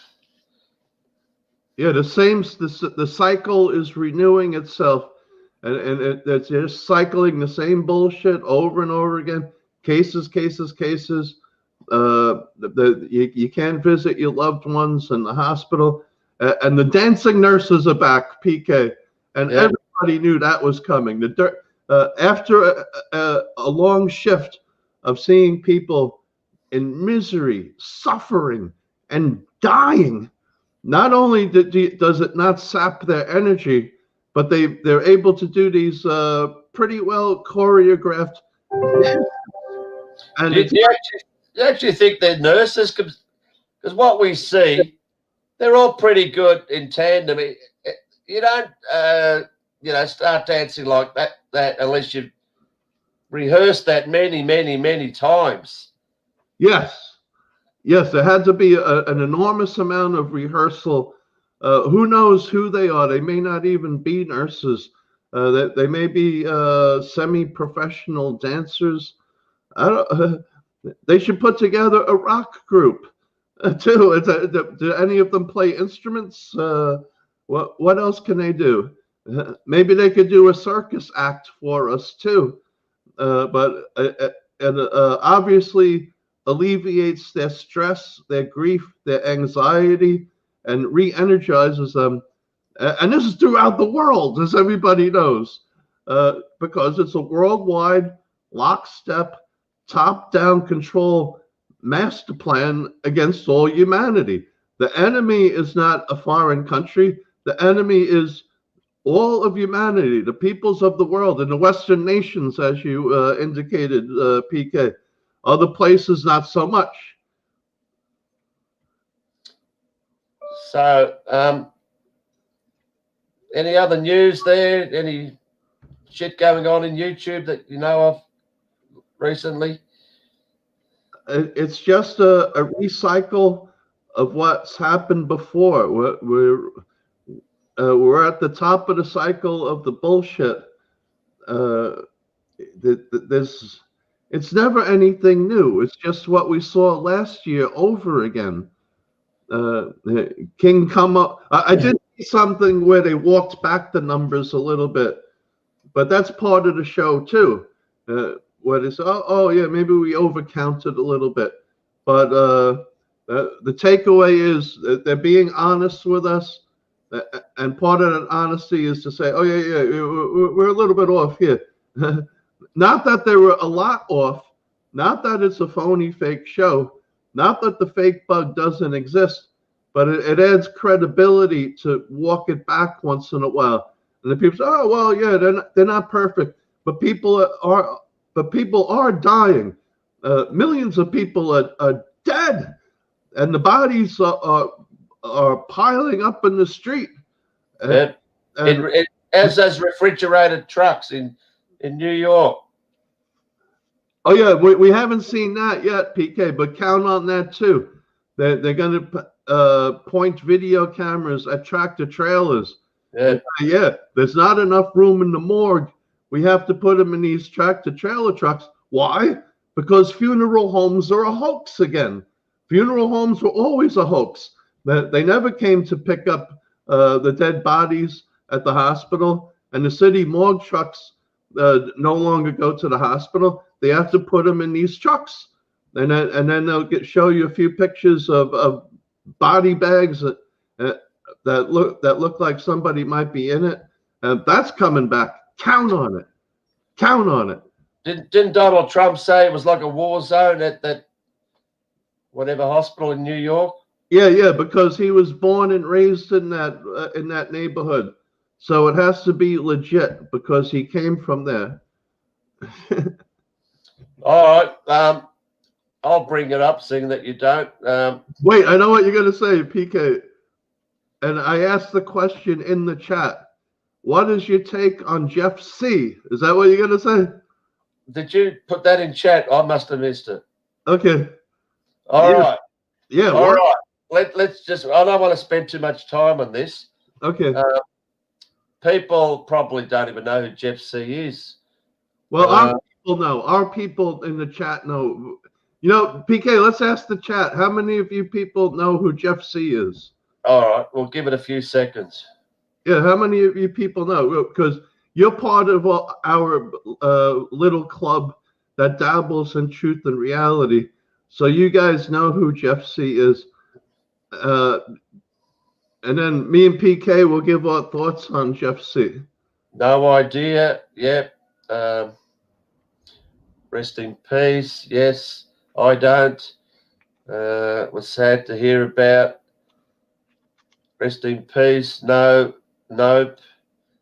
Yeah, the cycle is renewing itself. And it's just cycling the same bullshit over and over again. Cases. You can't visit your loved ones in the hospital. And the dancing nurses are back, Peekay. And Yeah. everybody knew that was coming. After a long shift of seeing people in misery, suffering, and dying, not only does it not sap their energy, but they're able to do these pretty well choreographed. And Do you actually think they're nurses? Because what we see, they're all pretty good in tandem. You don't, you know, start dancing like that unless you've rehearsed that many times. yes, there had to be an enormous amount of rehearsal. Who knows who they are? They may not even be nurses. They may be semi-professional dancers. They should put together a rock group too. Do any of them play instruments? What else can they do? Maybe they could do a circus act for us too. But obviously alleviates their stress, their grief, their anxiety, and re-energizes them. And this is throughout the world, as everybody knows, because it's a worldwide, lockstep, top-down control master plan against all humanity. The enemy is not a foreign country. The enemy is all of humanity, the peoples of the world, and the Western nations, as you indicated, Peekay. Other places, not so much. So, any other news there? Any shit going on in YouTube that you know of recently? It's just a recycle of what's happened before. We're at the top of the cycle of the bullshit. It's never anything new. It's just what we saw last year over again. King come up. I did see something where they walked back the numbers a little bit, but that's part of the show too. Where they say, oh yeah, maybe we overcounted a little bit, but the takeaway is that they're being honest with us, and part of that honesty is to say, oh yeah, we're a little bit off here. Not that they were a lot off, not that it's a phony fake show, not that the fake bug doesn't exist, but it adds credibility to walk it back once in a while. And the people say, oh well, yeah, they're not perfect, but people are dying. Millions of people are dead, and the bodies are piling up in the street. As those refrigerated trucks in in New York. Oh yeah, we haven't seen that yet, PK, but count on that too. They're going to point video cameras at tractor trailers. Yeah. Yeah, there's not enough room in the morgue. We have to put them in these tractor trailer trucks. Why? Because funeral homes are a hoax again. Funeral homes were always a hoax. They never came to pick up the dead bodies at the hospital, and the city morgue trucks no longer go to the hospital. They have to put them in these trucks, and then they'll show you a few pictures of body bags that look like somebody might be in it. That's coming back. Count on it. Count on it. Didn't Donald Trump say it was like a war zone at that whatever hospital in New York? Yeah, because he was born and raised in that neighborhood, so it has to be legit because he came from there. All right. I'll bring it up, seeing that you don't. Wait, I know what you're gonna say, PK. And I asked the question in the chat. What is your take on Jeff C? Is that what you're gonna say? Did you put that in chat? I must have missed it. Okay. All right. Yeah. All right. Let's just. I don't want to spend too much time on this. Okay. People probably don't even know who Jeff C is. Well, our people know. Our people in the chat know. You know, PK, let's ask the chat. How many of you people know who Jeff C is? All right. We'll give it a few seconds. Yeah, how many of you people know? Because you're part of our little club that dabbles in truth and reality. So you guys know who Jeff C is. And then me and PK will give our thoughts on Jeff C. No idea. Yep. Rest in peace. Yes, I don't. Was sad to hear about. Rest in peace. No. Nope.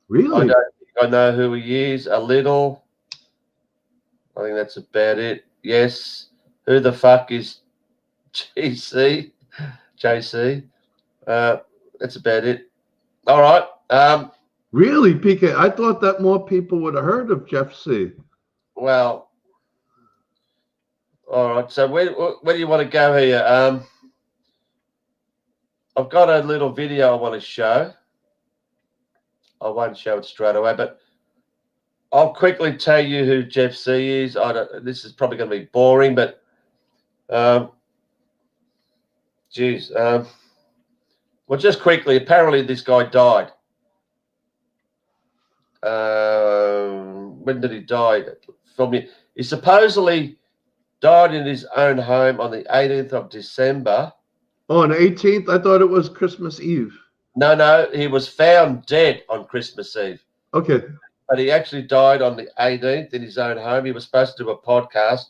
Really? I don't think I know who he is. A little. I think that's about it. Yes. Who the fuck is JC? That's about it. All right. Really, PK? I thought that more people would have heard of Jeff C. Well, all right. So where do you want to go here? I've got a little video I want to show. I won't show it straight away, but I'll quickly tell you who Jeff C is. This is probably going to be boring, but geez. Well, just quickly, apparently this guy died. When did he die? He supposedly died in his own home on the 18th of December. Oh, on the 18th? I thought it was Christmas Eve. No, he was found dead on Christmas Eve. Okay. But he actually died on the 18th in his own home. He was supposed to do a podcast,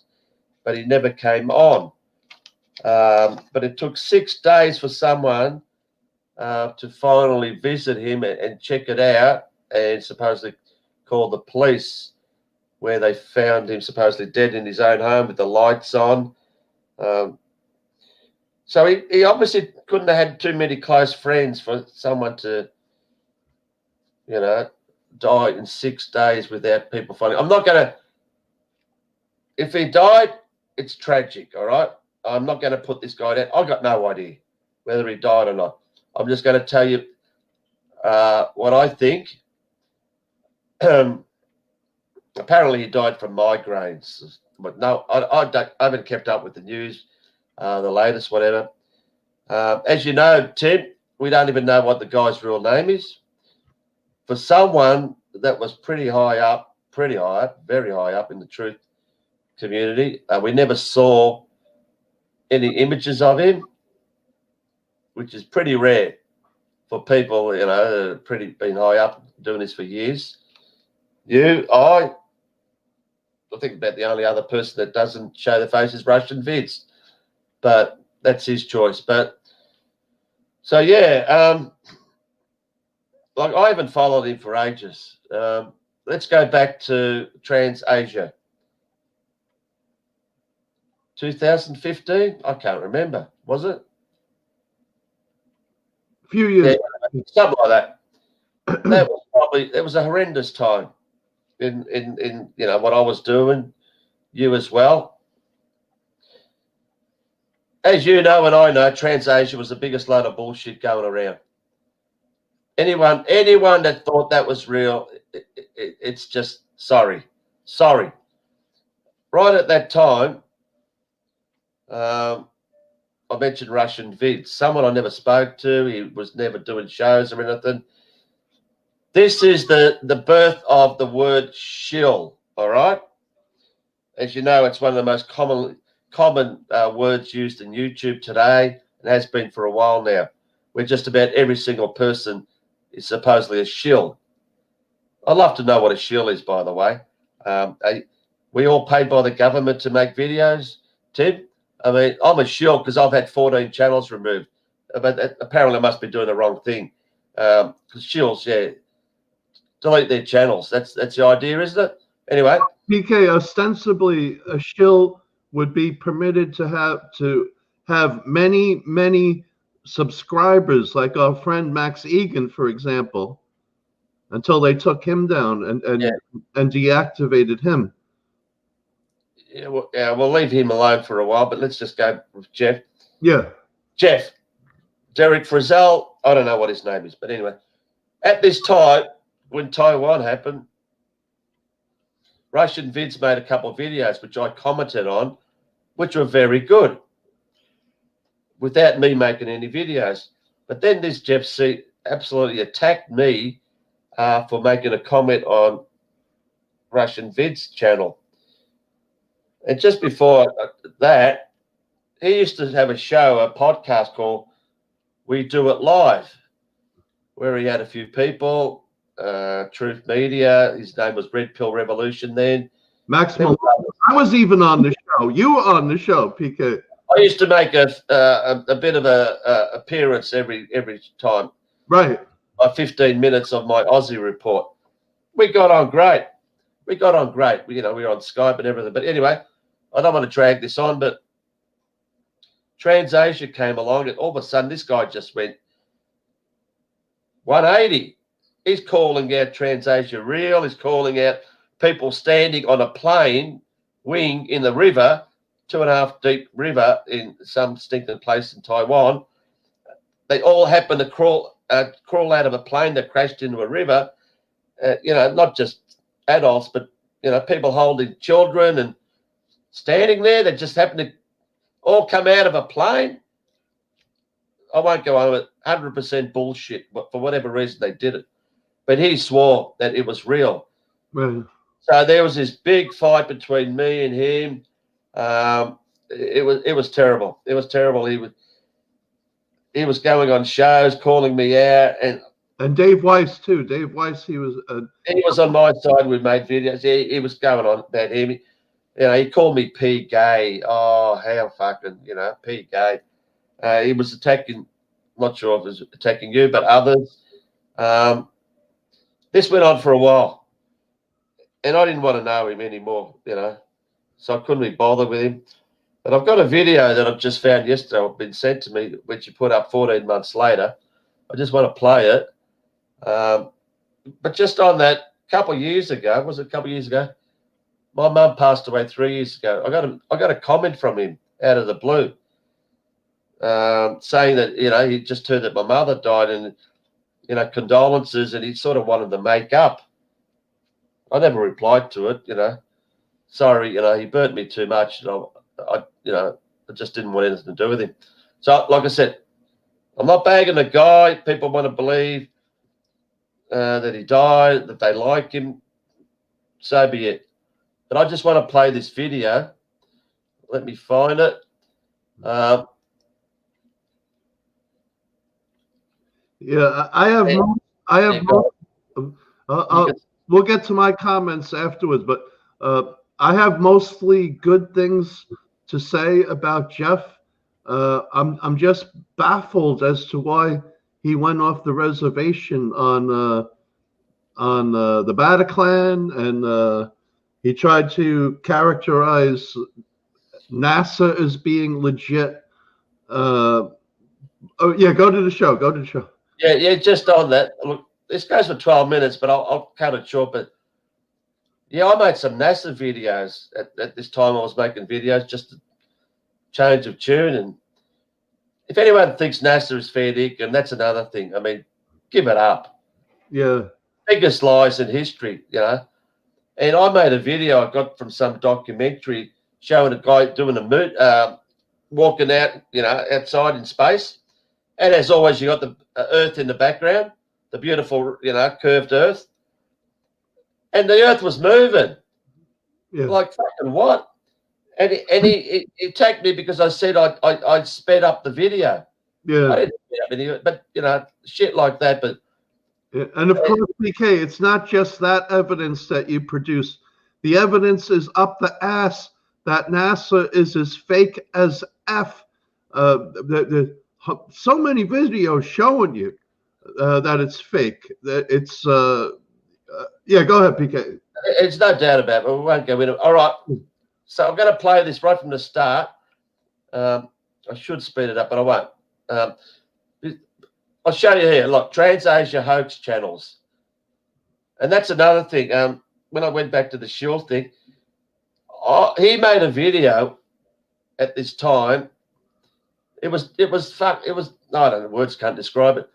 but he never came on. But it took 6 days for someone to finally visit him and check it out and supposedly call the police, where they found him supposedly dead in his own home with the lights on. So he obviously couldn't have had too many close friends for someone to, die in 6 days without people finding. I'm not going to, if he died, it's tragic, all right? I'm not going to put this guy down. I've got no idea whether he died or not. I'm just going to tell you what I think. Apparently he died from migraines, but no, I haven't kept up with the news, the latest, whatever. As you know, Tim, we don't even know what the guy's real name is. For someone that was pretty high up, very high up in the truth community, we never saw any images of him, which is pretty rare for people, been high up doing this for years. I think about the only other person that doesn't show their face is Russian Vids, but that's his choice. But so yeah, like I haven't followed him for ages. Let's go back to TransAsia. 2015? I can't remember. Was it? A few years. Yeah, something like that. It was a horrendous time. in what I was doing, you as well. As you know and I know, TransAsia was the biggest load of bullshit going around. Anyone that thought that was real, it's just sorry. Right at that time, I mentioned Russian vids. Someone I never spoke to. He was never doing shows or anything. This is the birth of the word shill. All right. As you know, it's one of the most common words used in YouTube today, and has been for a while now, where just about every single person is supposedly a shill. I'd love to know what a shill is, by the way. We all paid by the government to make videos, Tim. I mean, I'm a shill because I've had 14 channels removed, but apparently I must be doing the wrong thing. Because shills, yeah, delete their channels. That's the idea, isn't it? Anyway. PK, ostensibly a shill would be permitted to have many subscribers, like our friend Max Egan, for example, until they took him down and deactivated him. Yeah, we'll leave him alone for a while, but let's just go with Jeff. Yeah. Jeff. Derek Frizzell, I don't know what his name is, but anyway. At this time, when Taiwan happened, Russian vids made a couple of videos, which I commented on, which were very good, without me making any videos. But then this Jeff C absolutely attacked me for making a comment on Russian vids channel. And just before that, he used to have a show, a podcast called We Do It Live, where he had a few people, Truth Media. His name was Red Pill Revolution then. Maximum. I was even on the show. You were on the show, PK. I used to make a bit of a appearance every time. Right. 15 minutes of my Aussie report. We got on great. We were on Skype and everything. But anyway, I don't want to drag this on, but TransAsia came along, and all of a sudden this guy just went 180. He's calling out TransAsia real. He's calling out people standing on a plane wing in the river, 2.5 deep river in some stinking place in Taiwan. They all happened to crawl out of a plane that crashed into a river. Not just adults, but people holding children and standing there. They just happened to all come out of a plane. I won't go on with 100% bullshit, but for whatever reason they did it. But he swore that it was real. Right. So there was this big fight between me and him. It was terrible. It was terrible. He was going on shows, calling me out, and Dave Weiss too. Dave Weiss, he was on my side. We made videos. He was going on about him. He called me Peekay. Oh, how fucking Peekay. He was attacking. Not sure if it was attacking you, but others. This went on for a while, and I didn't want to know him anymore. So I couldn't be bothered with him. But I've got a video that I've just found yesterday, been sent to me, which you put up 14 months later. I just want to play it. But just on that, a couple of years ago, my mum passed away 3 years ago. I got a comment from him out of the blue, saying that he just heard that my mother died and condolences, and he sort of wanted to make up. I never replied to it. Sorry, he burnt me too much. I just didn't want anything to do with him. So, like I said, I'm not bagging the guy. People want to believe that he died, that they like him. So be it. But I just want to play this video. Let me find it. Yeah, I have. We'll get to my comments afterwards, but I have mostly good things to say about Jeff. I'm just baffled as to why he went off the reservation on the Bataclan, and he tried to characterize NASA as being legit. Oh yeah, go to the show. Yeah, just on that. Look, this goes for 12 minutes, but I'll cut it short. But Yeah, I made some NASA videos at this time. I was making videos, just a change of tune. And if anyone thinks NASA is fair dinkum, that's another thing. I mean, give it up. Yeah. Biggest lies in history, you know. And I made a video I got from some documentary showing a guy doing a moon, walking out, you know, outside in space. And as always, you got the Earth in the background, the beautiful, you know, curved Earth. And the Earth was moving. Yeah. Like fucking what? And he attacked me because I said I sped up the video. Yeah. I didn't speed up any, but you know, shit like that. But Yeah. And of course, PK, it's not just that evidence that you produce. The evidence is up the ass that NASA is as fake as F. So many videos showing you that it's fake. That it's yeah. Go ahead, PK. it's no doubt about it. But we won't go into it. All right. So I'm going to play this right from the start. I should speed it up, but I won't. I'll show you here. Look, TransAsia hoax channels. And that's another thing. When I went back to the shield thing, he made a video at this time. It was I don't know, words can't describe it.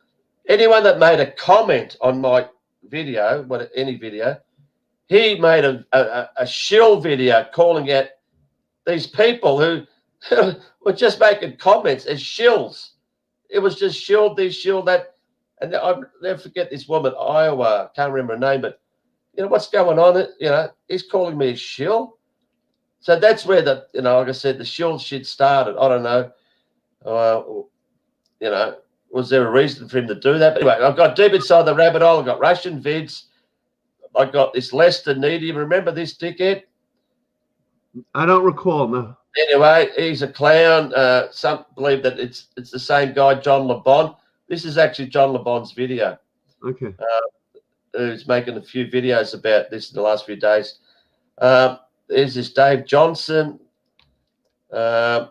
Anyone that made a comment on my video, any video, he made a shill video calling out these people who were just making comments as shills. It was just shield this, shield that. And I'll never forget this woman, Iowa, can't remember her name, but you know, what's going on? You know, he's calling me a shill. So that's where the, you know, like I said, the shill shit started. I don't know. You know, was there a reason for him to do that? But anyway, I've got deep inside the rabbit hole. I've got Russian vids. I got this Lester Needy. Remember this dickhead? I don't recall, no. Anyway, he's a clown. Some believe that it's the same guy, John LeBon. This is actually John LeBon's video. Okay. Who's making a few videos about this in the last few days. There's this Dave Johnson. And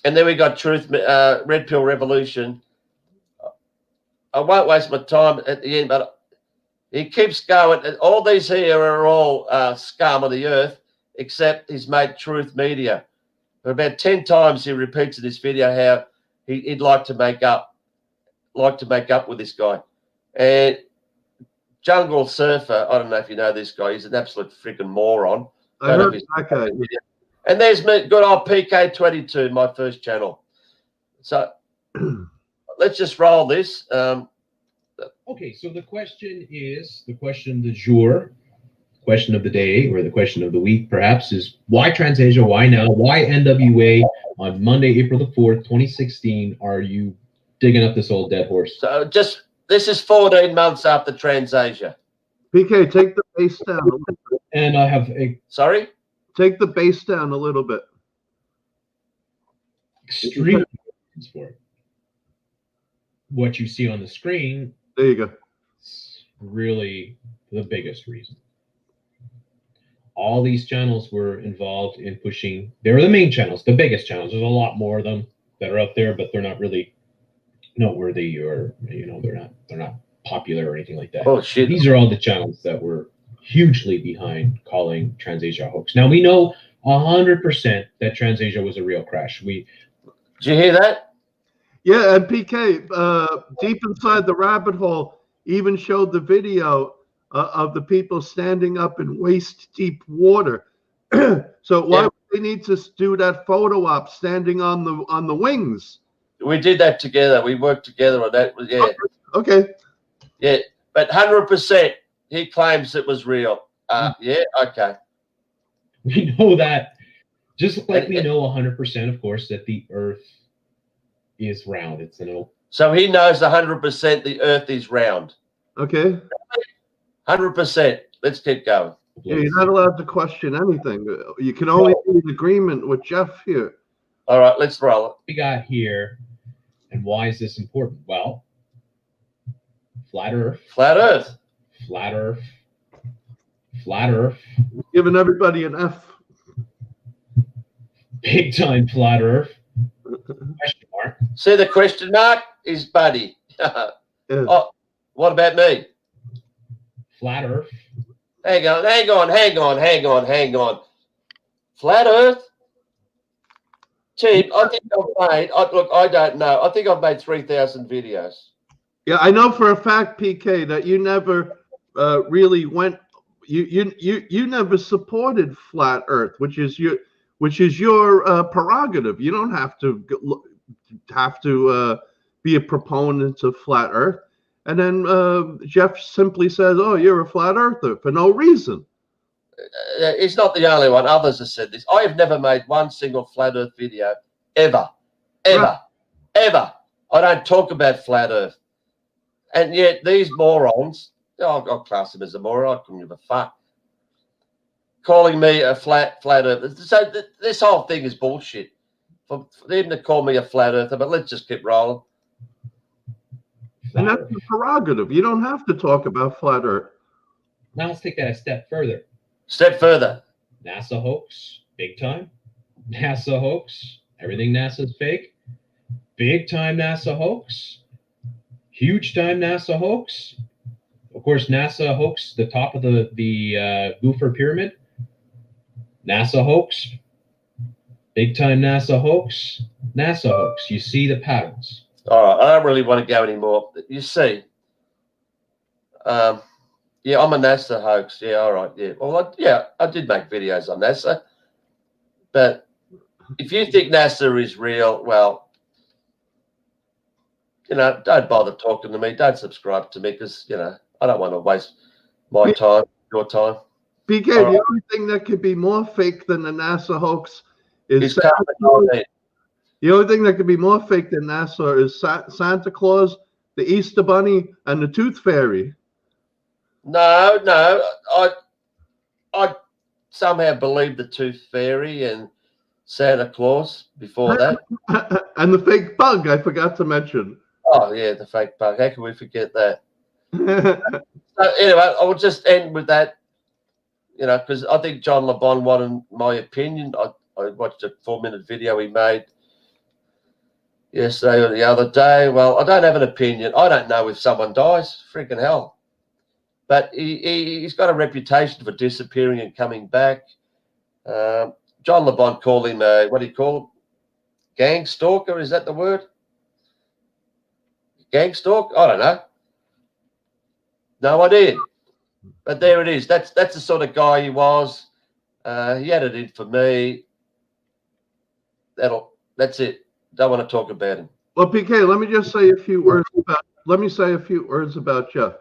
then we got Red Pill Revolution. I won't waste my time at the end, but he keeps going. And all these here are all scum of the earth, except his mate Truth Media. About 10 times he repeats in this video how he'd like to make up with this guy. And Jungle Surfer, I don't know if you know this guy. He's an absolute freaking moron. I heard that guy. And there's me, good old PK22, my first channel. So let's just roll this. Okay, so the question du jour, question of the day, or the question of the week, perhaps, is why TransAsia? Why now? Why NWA on Monday, April the 4th, 2016? Are you digging up this old dead horse? So this is 14 months after TransAsia. PK, take the bass down a little bit. And I have a Sorry? Take the bass down a little bit. extreme reasons for it. What you see on the screen There you go. is really the biggest reason. All these channels were involved in pushing. They were the main channels, the biggest channels. There's a lot more of them that are out there, but they're not really noteworthy, or they're not popular or anything like that. Oh shit. These are all the channels that were hugely behind calling TransAsia a hoax. Now we know 100% that TransAsia was a real crash. Did you hear that? Yeah, and PK, deep inside the rabbit hole, even showed the video of the people standing up in waist-deep water. So why would they need to do that photo op standing on the wings? We did that together. We worked together on that. Yeah. Okay. Yeah. But 100%, he claims it was real. Yeah. Okay. We know that, just like we know 100%, of course, that the Earth is round. It's an old. So he knows 100% the Earth is round. Okay. 100%. Let's keep going. Yeah, you're not allowed to question anything. You can only be in agreement with Jeff here. All right, let's roll it. We got here, and why is this important? Well, flat Earth, Flat Earth. flat Earth, flat Earth, Giving everybody an F. big time flat Earth. Question mark. See the question mark? Is Buddy. Yeah. Oh, what about me? Flat Earth. Hang on. Flat Earth? Cheap. I think I've made, look, I don't know. I think I've made 3,000 videos. Yeah, I know for a fact, PK, that you never really went. You never supported flat Earth, which is your prerogative. You don't have to be a proponent of flat Earth. And then Jeff simply says, "Oh, you're a flat earther," for no reason. He's not the only one. Others have said this. I have never made one single flat Earth video ever. I don't talk about flat Earth. And yet these morons, I'll class them as a moron. I couldn't give a fuck. Calling me a flat Earth. So this whole thing is bullshit. For them to call me a flat earther, but let's just keep rolling. And that's the prerogative. You don't have to talk about flat Earth. Now let's take that a step further. NASA hoax, big time. NASA hoax, everything NASA's fake. Big time NASA hoax. Huge time NASA hoax. Of course, NASA hoax, the top of the Goofer pyramid. NASA hoax. Big time NASA hoax. NASA hoax. You see the patterns. All right, I don't really want to go anymore. You see, yeah, I'm a NASA hoax. Yeah, all right, yeah. Well, I did make videos on NASA. But if you think NASA is real, well, don't bother talking to me. Don't subscribe to me because, I don't want to waste my time, your time. PK, the only thing that could be more fake than the NASA hoax is the only thing that could be more fake than NASA is Santa Claus, the Easter Bunny, and the Tooth Fairy. No, I somehow believed the Tooth Fairy and Santa Claus before that. And the fake bug, I forgot to mention. Oh, yeah, the fake bug. How can we forget that? So, anyway, I will just end with that, because I think John LeBon wanted my opinion. I watched a 4-minute video he made yesterday or the other day. Well, I don't have an opinion. I don't know if someone dies. Freaking hell. But he's got a reputation for disappearing and coming back. John LeBon called him what do you call him? Gang stalker? Is that the word? Gang stalk? I don't know. No idea. But there it is. That's the sort of guy he was. He had it in for me. That's it. Don't want to talk about him. Well, PK, let me just say a few words about Jeff.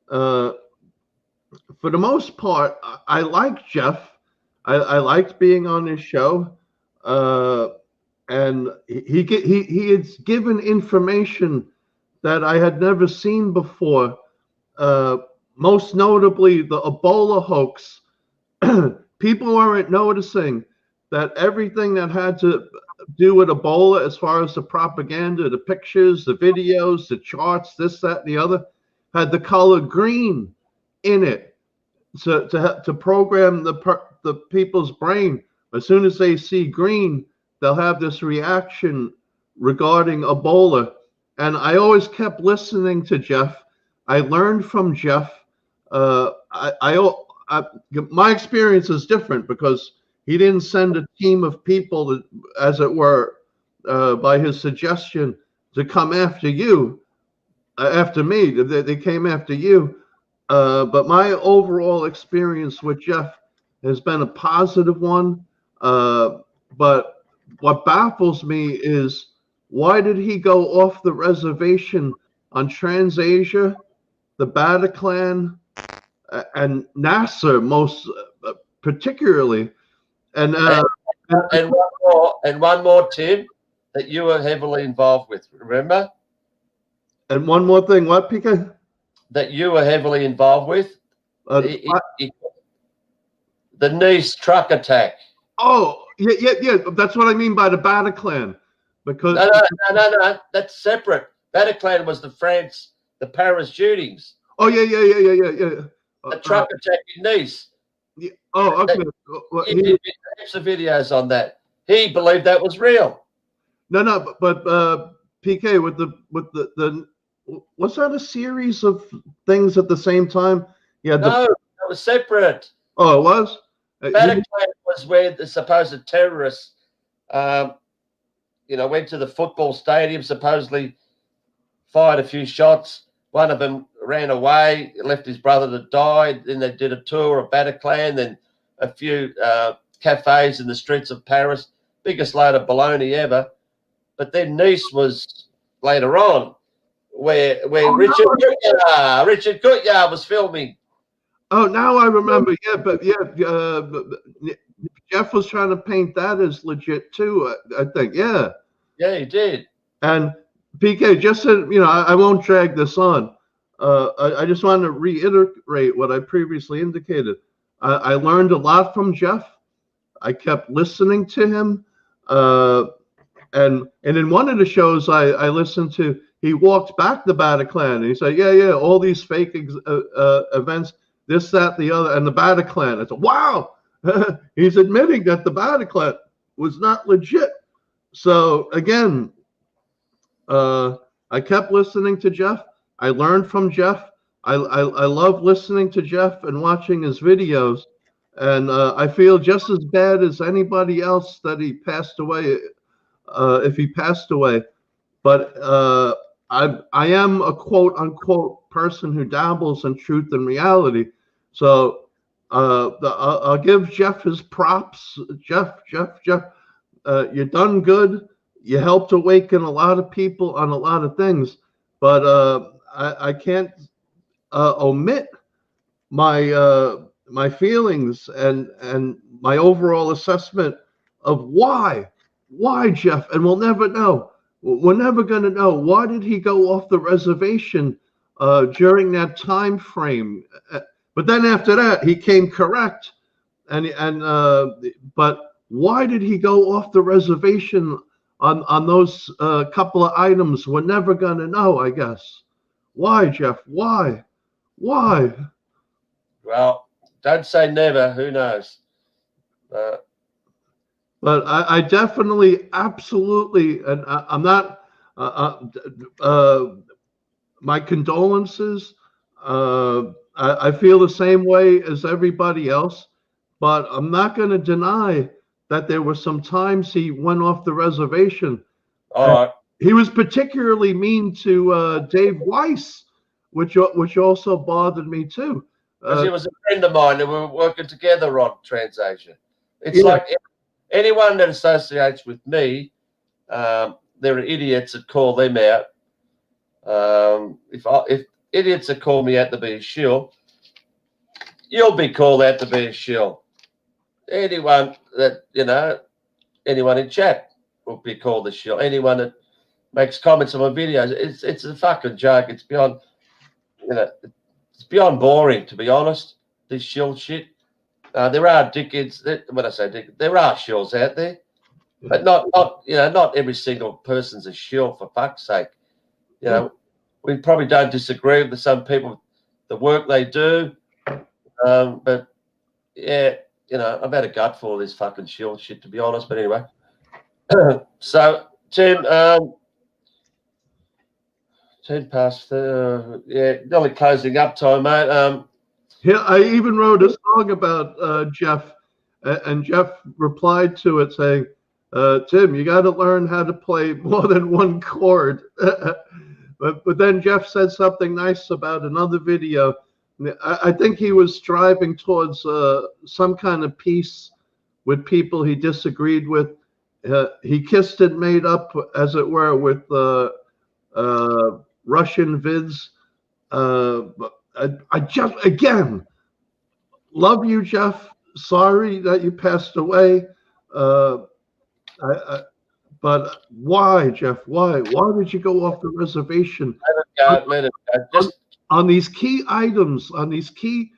For the most part, I like Jeff. I liked being on his show, and he has given information that I had never seen before. Most notably, the Ebola hoax. People weren't noticing that everything that had to do with Ebola, as far as the propaganda, the pictures, the videos, the charts, this, that, and the other, had the color green in it to program the people's brain. As soon as they see green, they'll have this reaction regarding Ebola. And I always kept listening to Jeff. I learned from Jeff. My experience is different because he didn't send a team of people, as it were, by his suggestion, to come after you, after me. They came after you. But my overall experience with Jeff has been a positive one. But what baffles me is, why did he go off the reservation on TransAsia, the Bataclan, and NASA most particularly? And one more, Tim, that you were heavily involved with. Remember? And one more thing, what, PK? That you were heavily involved with. The Nice truck attack. Oh, yeah. That's what I mean by the Bataclan. Because no. That's separate. Bataclan was the Paris shootings. Oh, yeah. The truck attack in Nice. Yeah. Oh, okay. He did heaps of videos on that. He believed that was real. No, but PK, with the was that a series of things at the same time? Yeah. No, that was separate. Oh, it was? Bataclan was where the supposed terrorists, went to the football stadium, supposedly fired a few shots. One of them ran away, left his brother to die. Then they did a tour of Bataclan, then a few cafes in the streets of Paris. Biggest load of baloney ever. But then Nice was later on, where Richard Coutillard was filming. Oh, now I remember. Yeah, but Jeff was trying to paint that as legit too. I think. Yeah. Yeah, he did. And PK, just so I won't drag this on. I just wanted to reiterate what I previously indicated. I learned a lot from Jeff. I kept listening to him. And in one of the shows I listened to, he walked back the Bataclan and he said, yeah, all these fake events, this, that, the other, and the Bataclan. I said, wow, he's admitting that the Bataclan was not legit. So again, I kept listening to Jeff. I learned from Jeff. I love listening to Jeff and watching his videos. And I feel just as bad as anybody else that he passed away, if he passed away. But I am a quote unquote person who dabbles in truth and reality. So I'll give Jeff his props. Jeff, you done good. You helped awaken a lot of people on a lot of things. But I can't omit my feelings and my overall assessment of why Jeff, and we'll never know. We're never going to know. Why did he go off the reservation during that time frame? But then after that, he came correct. But why did he go off the reservation on those couple of items? We're never going to know, I guess. Why, Jeff? Why? Well, don't say never. Who knows? But I definitely, absolutely, and I'm not. My condolences. I feel the same way as everybody else, but I'm not going to deny that there were some times he went off the reservation. All right. He was particularly mean to Dave Weiss, which also bothered me too. Because he was a friend of mine and we were working together on Transasia. It's like anyone that associates with me, there are idiots that call them out. If idiots that call me out to be a shill, you'll be called out to be a shill. Anyone in chat will be called a shill. Anyone that makes comments on my videos, it's a fucking joke. It's beyond, it's beyond boring, to be honest. This shill shit. There are dickheads. When I say dickheads, there are shills out there, but not every single person's a shill, for fuck's sake. We probably don't disagree with some people, the work they do, but yeah, I've had a gut for all this fucking shill shit, to be honest. But anyway, so Tim, 10 past, nearly closing up time, mate. Yeah, I even wrote a song about Jeff, and Jeff replied to it saying, Tim, you got to learn how to play more than one chord. But then Jeff said something nice about another video. I think he was striving towards some kind of peace with people he disagreed with. He kissed and made up, as it were, with Russian vids. I just, again, love you, Jeff. Sorry that you passed away. But why, Jeff? Why? Why did you go off the reservation? Let it go. Just on these key items, on these key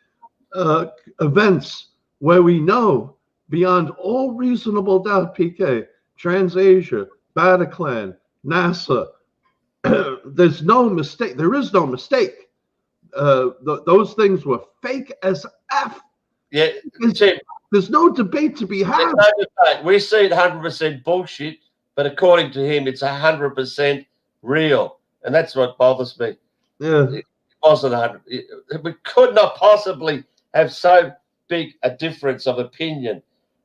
events where we know beyond all reasonable doubt, PK, Transasia, Bataclan, NASA, there's no mistake. There is no mistake. Those things were fake as F. Yeah, there's no debate to be had. No debate. We see it 100% bullshit, but according to him, it's 100% real, and that's what bothers me. Yeah, it wasn't 100. We could not possibly have so big a difference of opinion.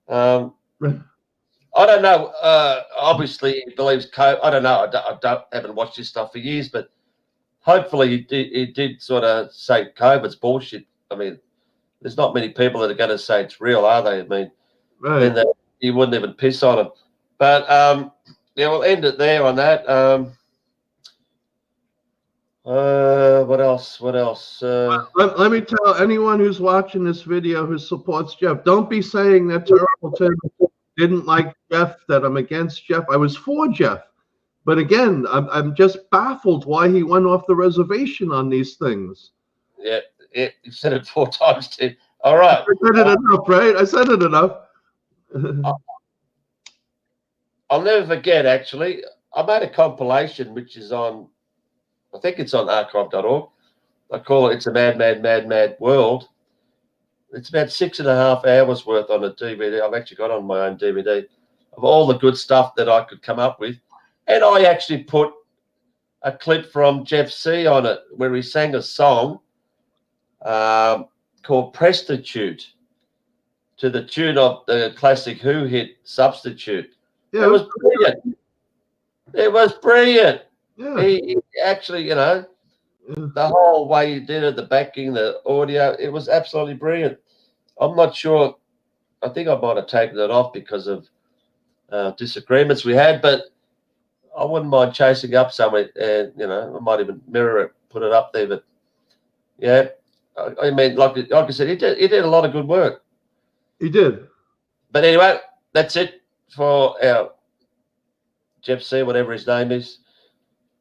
I don't know. Obviously, he believes COVID. I don't know. Haven't watched his stuff for years, but hopefully he did sort of say COVID's bullshit. I mean, there's not many people that are going to say it's real, are they? I mean, Right. then you wouldn't even piss on him. But yeah, we'll end it there on that. What else? What else? Let me tell anyone who's watching this video who supports Jeff, don't be saying that Terrible Tim didn't like Jeff, that I'm against Jeff. I was for Jeff. But again, I'm just baffled why he went off the reservation on these things. Yeah, you said it 4 times, Tim. All right. I said it enough, right? I said it enough. I'll never forget, actually. I made a compilation, which is on, I think it's on archive.org. I call it It's a Mad, Mad, Mad, Mad World. It's about 6.5 hours worth on a DVD. I've actually got on my own DVD of all the good stuff that I could come up with. And I actually put a clip from Jeff C on it where he sang a song called Prostitute to the tune of the classic Who hit Substitute. Yeah, It was brilliant. It was brilliant. Yeah. He actually, you know, the whole way he did it, the backing, the audio, it was absolutely brilliant. I'm not sure. I think I might have taken it off because of disagreements we had, but I wouldn't mind chasing up somewhere, and you know, I might even mirror it, put it up there. But yeah, I mean, like I said, he did a lot of good work. He did. But anyway, that's it for our Jeff C, whatever his name is.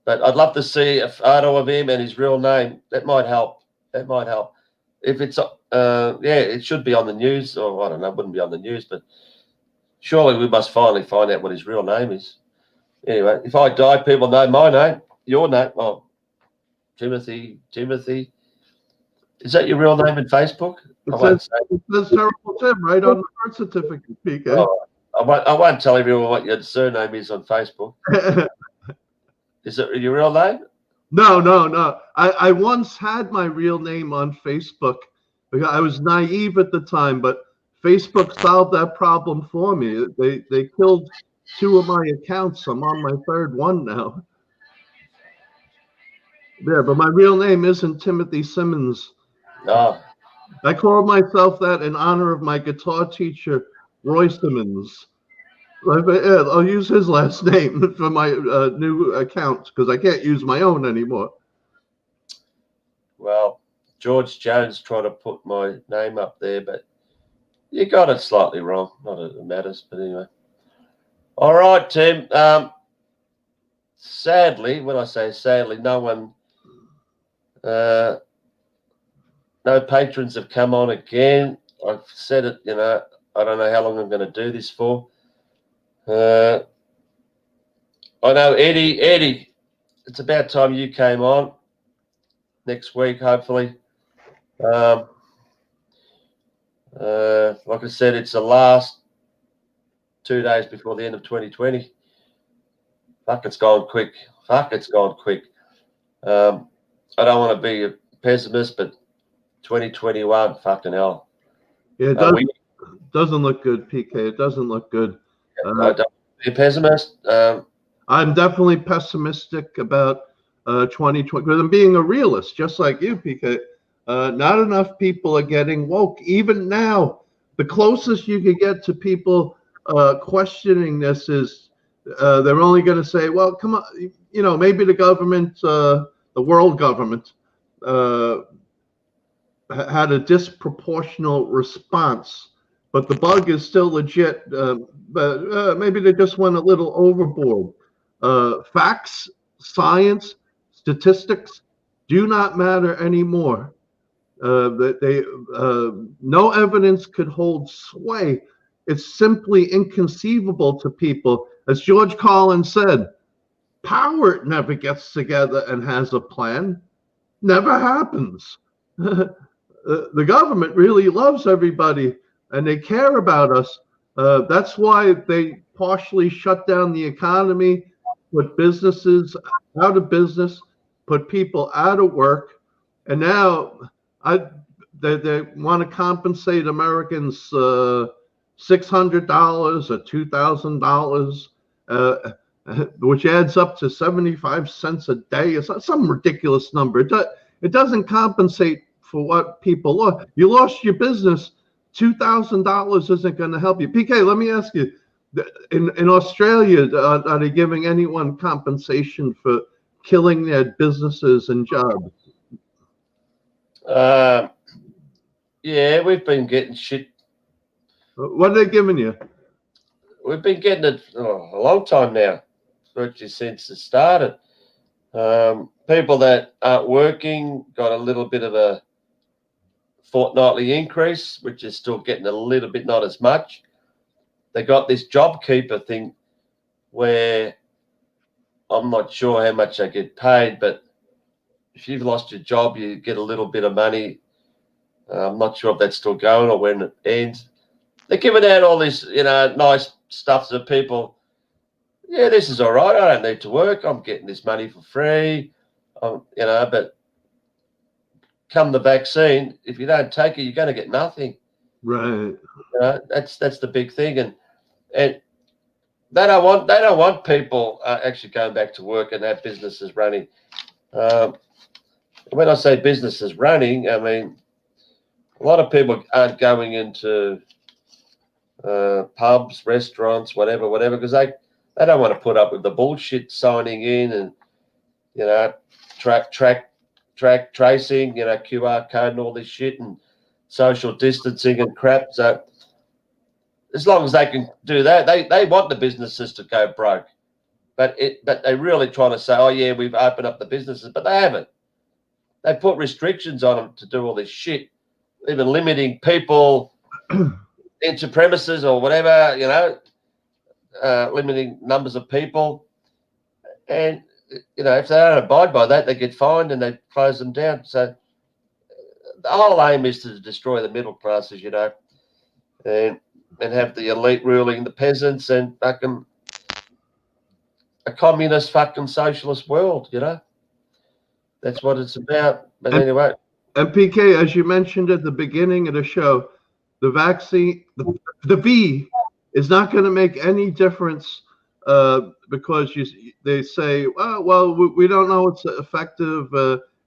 But I'd love to see a photo of him and his real name. That might help. That might help. If it's yeah, it should be on the news, or I don't know, it wouldn't be on the news, but surely we must finally find out what his real name is. Anyway, if I die, people know my name, your name. Oh, Timothy. Is that your real name in Facebook? It says Terrible Tim right on the birth certificate, Peekay. Oh, I won't tell everyone what your surname is on Facebook. Is it your real name? No. I once had my real name on Facebook because I was naive at the time, but Facebook solved that problem for me. They killed 2 of my accounts. I'm on my 3rd one now. Yeah, but my real name isn't Timothy Simmons. No. I called myself that in honor of my guitar teacher, Roy Simmons. I'll use his last name for my new account because I can't use my own anymore. Well, George Jones tried to put my name up there, but you got it slightly wrong. Not that it matters, but anyway. All right, Tim. Sadly, when I say sadly, no patrons have come on again. I've said it, you know, I don't know how long I'm going to do this for. I know Eddie, it's about time you came on next week, hopefully. Like I said, it's the last 2 days before the end of 2020. Fuck, it's gone quick. I don't want to be a pessimist, but 2021, fucking hell. Yeah, it doesn't look good, Peekay. It doesn't look good. I don't be a pessimist. I'm definitely pessimistic about 2020 because I'm being a realist, just like you, Peekay. Not enough people are getting woke. Even now, the closest you could get to people questioning this is they're only going to say, well, come on, you know, maybe the government, the world government, had a disproportional response, but the bug is still legit. But maybe they just went a little overboard. Facts, science, statistics do not matter anymore. No evidence could hold sway. It's simply inconceivable to people. As George Carlin said, power never gets together and has a plan. Never happens. The government really loves everybody and they care about us. That's why they partially shut down the economy, put businesses out of business, put people out of work. And now they want to compensate Americans $600 or $2,000, which adds up to 75 cents a day. It's some ridiculous number. It doesn't compensate for what people lost. You lost your business. $2,000 isn't going to help you. Peekay, let me ask you, in Australia, are they giving anyone compensation for killing their businesses and jobs? Yeah, we've been getting shit. What are they giving you? We've been getting it a long time now, virtually since it started. People that aren't working got a little bit of a fortnightly increase, which is still getting a little bit, not as much. They got this JobKeeper thing where I'm not sure how much they get paid, but if you've lost your job, you get a little bit of money. I'm not sure if that's still going or when it ends. They're giving out all this, nice stuff to people. Yeah, this is all right. I don't need to work. I'm getting this money for free. But come the vaccine, if you don't take it, you're going to get nothing. Right. That's the big thing, and they don't want people actually going back to work and have businesses running. When I say businesses running, I mean a lot of people aren't going into pubs, restaurants, whatever, because they don't want to put up with the bullshit signing in and track tracing, QR code and all this shit and social distancing and crap. So as long as they can do that, they want the businesses to go broke. But they really trying to say, oh yeah, we've opened up the businesses, but they haven't. They put restrictions on them to do all this shit, even limiting people into premises or whatever, limiting numbers of people. And, if they don't abide by that, they get fined and they close them down. So the whole aim is to destroy the middle classes, and have the elite ruling the peasants and fucking a communist fucking socialist world, That's what it's about. But anyway. And Peekay, as you mentioned at the beginning of the show, the vaccine, the V is not going to make any difference because they say, well, we don't know it's effective.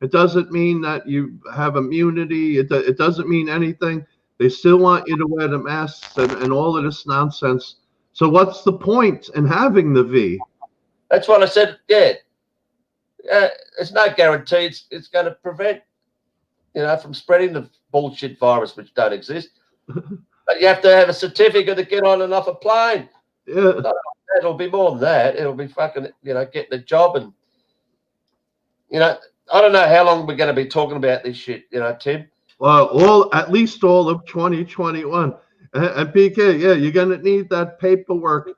It doesn't mean that you have immunity. It doesn't mean anything. They still want you to wear the masks and all of this nonsense. So what's the point in having the V? That's what I said. Yeah. It's no guarantee it's going to prevent, from spreading the bullshit virus, which don't exist. But you have to have a certificate to get on and off a plane. Yeah. It'll be more than that. It'll be fucking, getting a job. And, I don't know how long we're going to be talking about this shit, Tim. Well, at least all of 2021. And Peekay, yeah, you're going to need that paperwork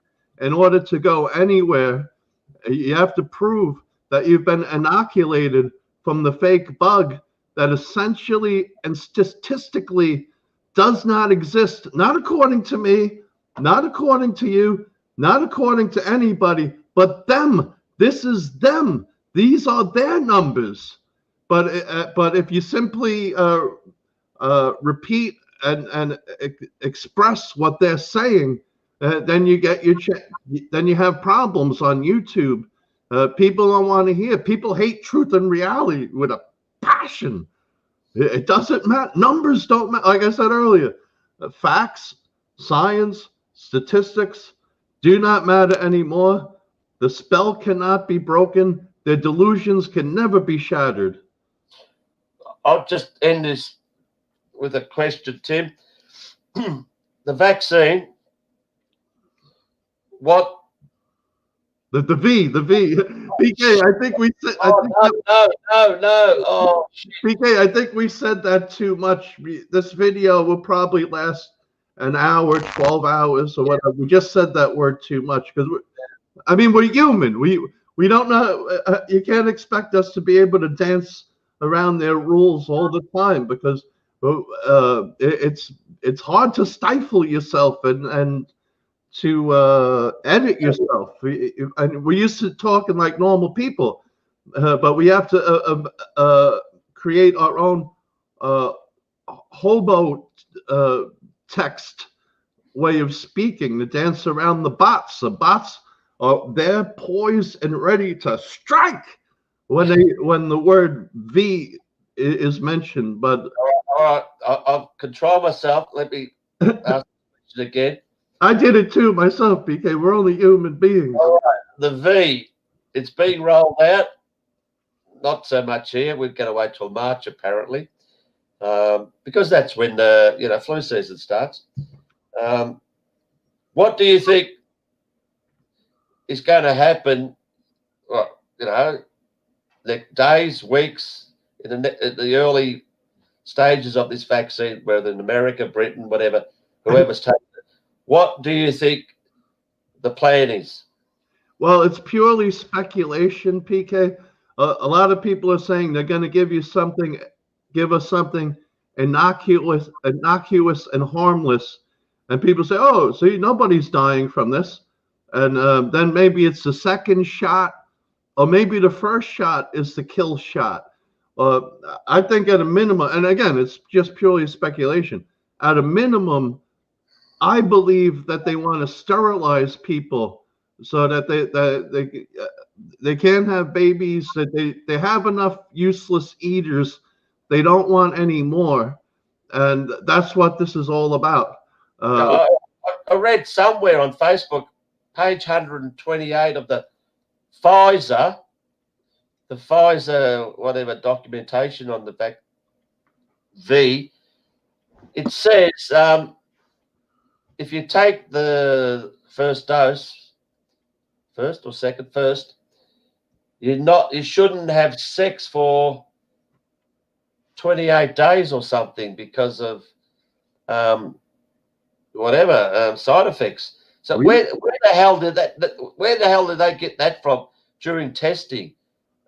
in order to go anywhere. You have to prove that you've been inoculated from the fake bug that essentially and statistically does not exist, not according to me, not according to you, not according to anybody, but them. This is them. These are their numbers. But if you simply repeat and express what they're saying, then you get then you have problems on YouTube. People don't want to hear. People hate truth and reality with a passion. It doesn't matter. Numbers don't matter. Like I said earlier, facts, science, statistics do not matter anymore. The spell cannot be broken. Their delusions can never be shattered. I'll just end this with a question, Tim. The vaccine, what? The V. Peekay, I think we said. No. Oh, Peekay, I think we said that too much. This video will probably last an hour, 12 hours, or whatever. We just said that word too much because we're human. We don't know. You can't expect us to be able to dance around their rules all the time because it's hard to stifle yourself and to edit yourself. And we're used to talking like normal people, but we have to create our own hobo text way of speaking to dance around the bots. The bots are they're poised and ready to strike when the word V is mentioned. But All right, I'll control myself. Let me ask the question again. I did it too myself, PK. We're only human beings. All right, the V, it's being rolled out. Not so much here. We're going to wait till March, apparently, because that's when the flu season starts. What do you think is going to happen? Well, the days, weeks in the early stages of this vaccine, whether in America, Britain, whatever, whoever's taking it. What do you think the plan is? Well, it's purely speculation, PK. A lot of people are saying they're going to give us something innocuous and harmless, and people say, "Oh, see, nobody's dying from this," and then maybe it's the second shot, or maybe the first shot is the kill shot. I think at a minimum, and again, it's just purely speculation. At a minimum, I believe that they want to sterilize people so that they can't have babies, that they have enough useless eaters. They don't want any more. And that's what this is all about. I read somewhere on Facebook, page 128 of the Pfizer, whatever documentation on the back V, it says if you take the first dose, first, you shouldn't have sex for 28 days or something because of side effects. So where the hell did they get that from during testing,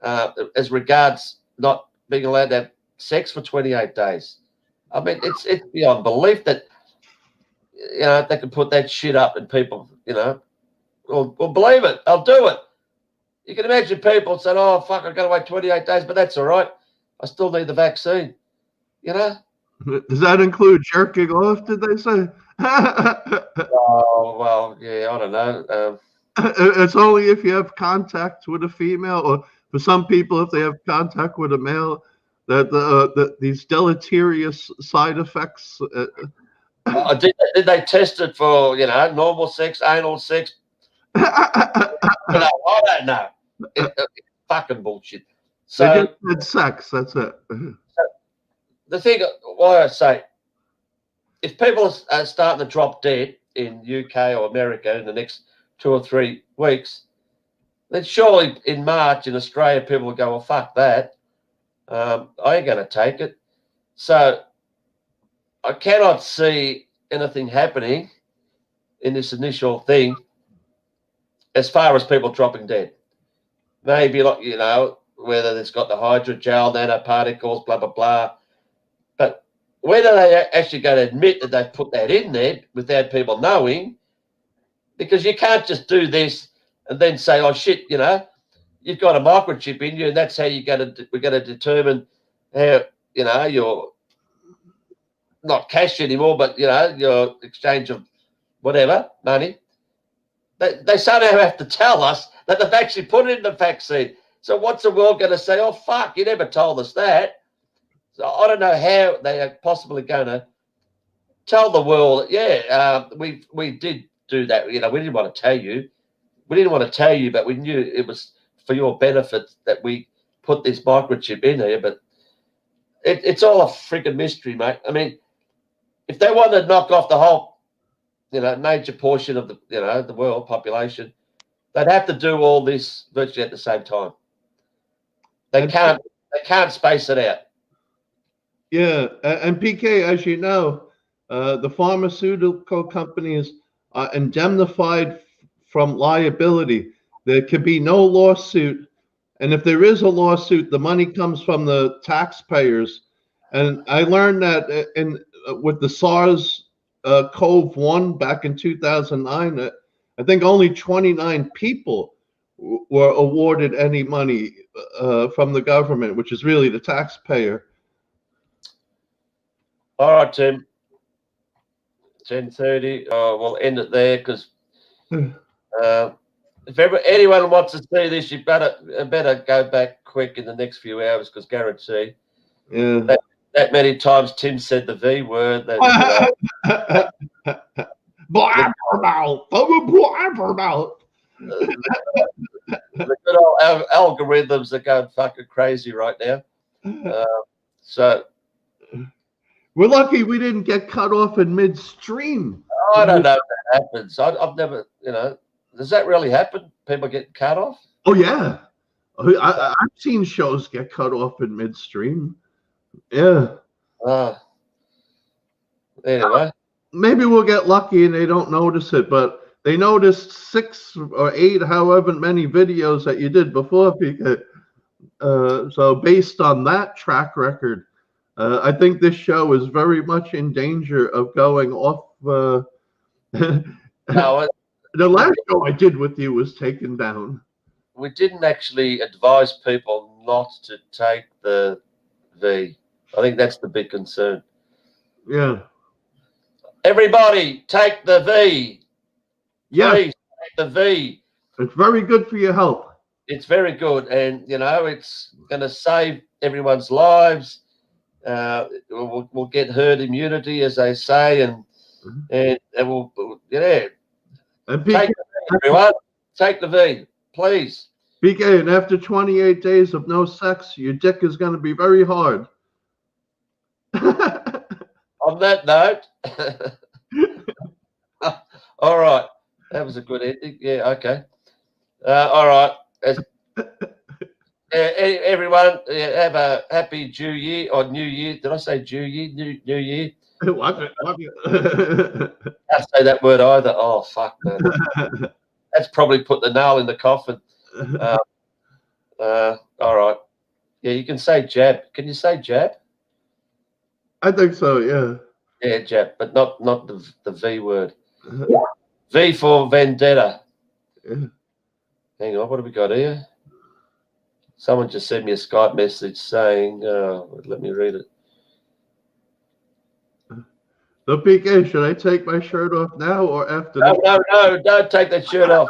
as regards not being allowed to have sex for 28 days? I mean, it's beyond belief that they can put that shit up and people will believe it. I'll do it. You can imagine people saying, "Oh fuck, I've got to wait 28 days, but that's all right. I still need the vaccine." Does that include jerking off? Did they say? Oh well, yeah, I don't know. It's only if you have contact with a female, or for some people, if they have contact with a male, that these deleterious side effects. Did they test it for normal sex, anal sex? I don't know. It's fucking bullshit. So they just had sex. That's it. The thing why I say, if people are starting to drop dead in UK or America in the next 2 or 3 weeks, then surely in March in Australia people will go, "Well, fuck that. I ain't going to take it." So I cannot see anything happening in this initial thing as far as people dropping dead. Maybe, whether it's got the hydrogel, nanoparticles, blah, blah, blah. But whether they actually going to admit that they've put that in there without people knowing, because you can't just do this and then say, "Oh, shit, you've got a microchip in you, and that's how we're going to determine how, you're not cash anymore, but, your exchange of whatever, money." They somehow have to tell us that they've actually put it in the vaccine. So what's the world going to say? "Oh, fuck, you never told us that." So I don't know how they are possibly going to tell the world, we did do that. We didn't want to tell you. We didn't want to tell you, but we knew it was for your benefit that we put this microchip in here. But it's all a freaking mystery, mate. I mean, if they want to knock off the whole, major portion of the world population, they'd have to do all this virtually at the same time. They can't space it out. Yeah, and PK, as you know, the pharmaceutical companies are indemnified from liability. There could be no lawsuit, and if there is a lawsuit, the money comes from the taxpayers. And I learned that with the SARS-CoV-1 back in 2009, I think only 29 people were awarded any money from the government, which is really the taxpayer. All right, Tim. 10:30. We'll end it there because if anyone wants to see this, you better go back quick in the next few hours because guarantee that many times Tim said the V word that Blabbermouth. Blabbermouth. The good old algorithms are going fucking crazy right now. So We're lucky we didn't get cut off in midstream. I don't know if that happens. I've never, does that really happen? People get cut off? Oh yeah, I've seen shows get cut off in midstream. Yeah. Anyway, maybe we'll get lucky and they don't notice it, but they noticed 6 or 8, however many videos that you did before, Peekay. So based on that track record, I think this show is very much in danger of going off. no, the last show I did with you was taken down. We didn't actually advise people not to take the V. I think that's the big concern. Yeah. Everybody, take the V. Yes. Please take the V. It's very good for your health. It's very good, and it's going to save everyone's lives. We'll get herd immunity, as they say, and we'll And take the V, everyone. Take the V, please. Peekay, and after 28 days of no sex, your dick is going to be very hard. On that note, all right, that was a good ending. Yeah, okay. All right. Everyone, have a happy New Year or New Year. Did I say New Year? New Year? Watch it. I can't say that word either. Oh, fuck, man. That's probably put the nail in the coffin. All right. Yeah, you can say jab. Can you say jab? I think so, yeah. Yeah, jab, but not the V word. V for vendetta. Hang on, what have we got here? Someone just sent me a Skype message saying, let me read it. So, Peekay, should I take my shirt off now or after? No, don't take that shirt off.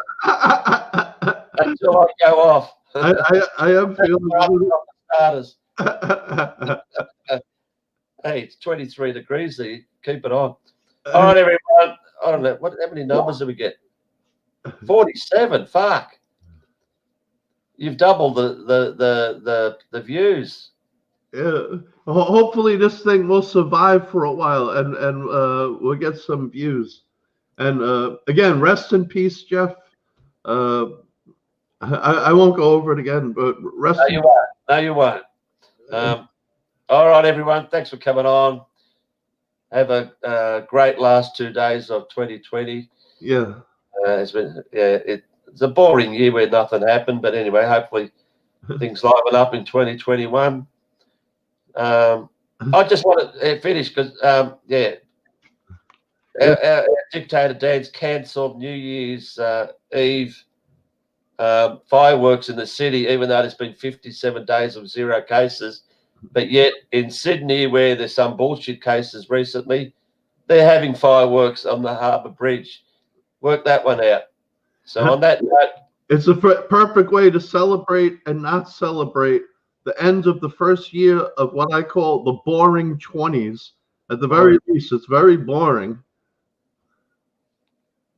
Until I go off. I am feeling starters. Hey, it's 23 degrees there. Keep it on. All right, everyone. I don't know. How many numbers do we get? 47. Fuck. You've doubled the views. Yeah. Hopefully this thing will survive for a while and we'll get some views. And again, rest in peace, Jeff. I won't go over it again, but rest. No, you won't. No, you won't. All right, everyone. Thanks for coming on. Have a great last 2 days of 2020. Yeah. It's been it's a boring year where nothing happened, but anyway, hopefully things liven up in 2021. I just want to finish because our dictator Dan's cancelled New Year's Eve fireworks in the city, even though there's been 57 days of 0 cases. But yet in Sydney, where there's some bullshit cases recently, they're having fireworks on the Harbour Bridge. Work that one out. So on that note, it's a perfect way to celebrate and not celebrate the end of the first year of what I call the boring 20s. At the very least, it's very boring.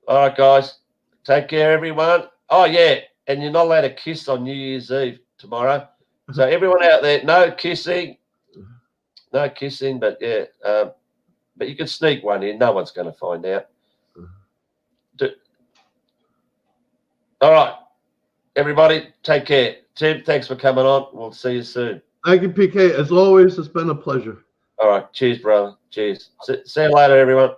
All right, guys. Take care, everyone. Oh, yeah. And you're not allowed to kiss on New Year's Eve tomorrow. So everyone out there, no kissing. No kissing, but yeah. But you can sneak one in. No one's going to find out. All right. Everybody, take care. Tim, thanks for coming on. We'll see you soon. Thank you, Peekay. As always, it's been a pleasure. All right. Cheers, brother. Cheers. See you later, everyone.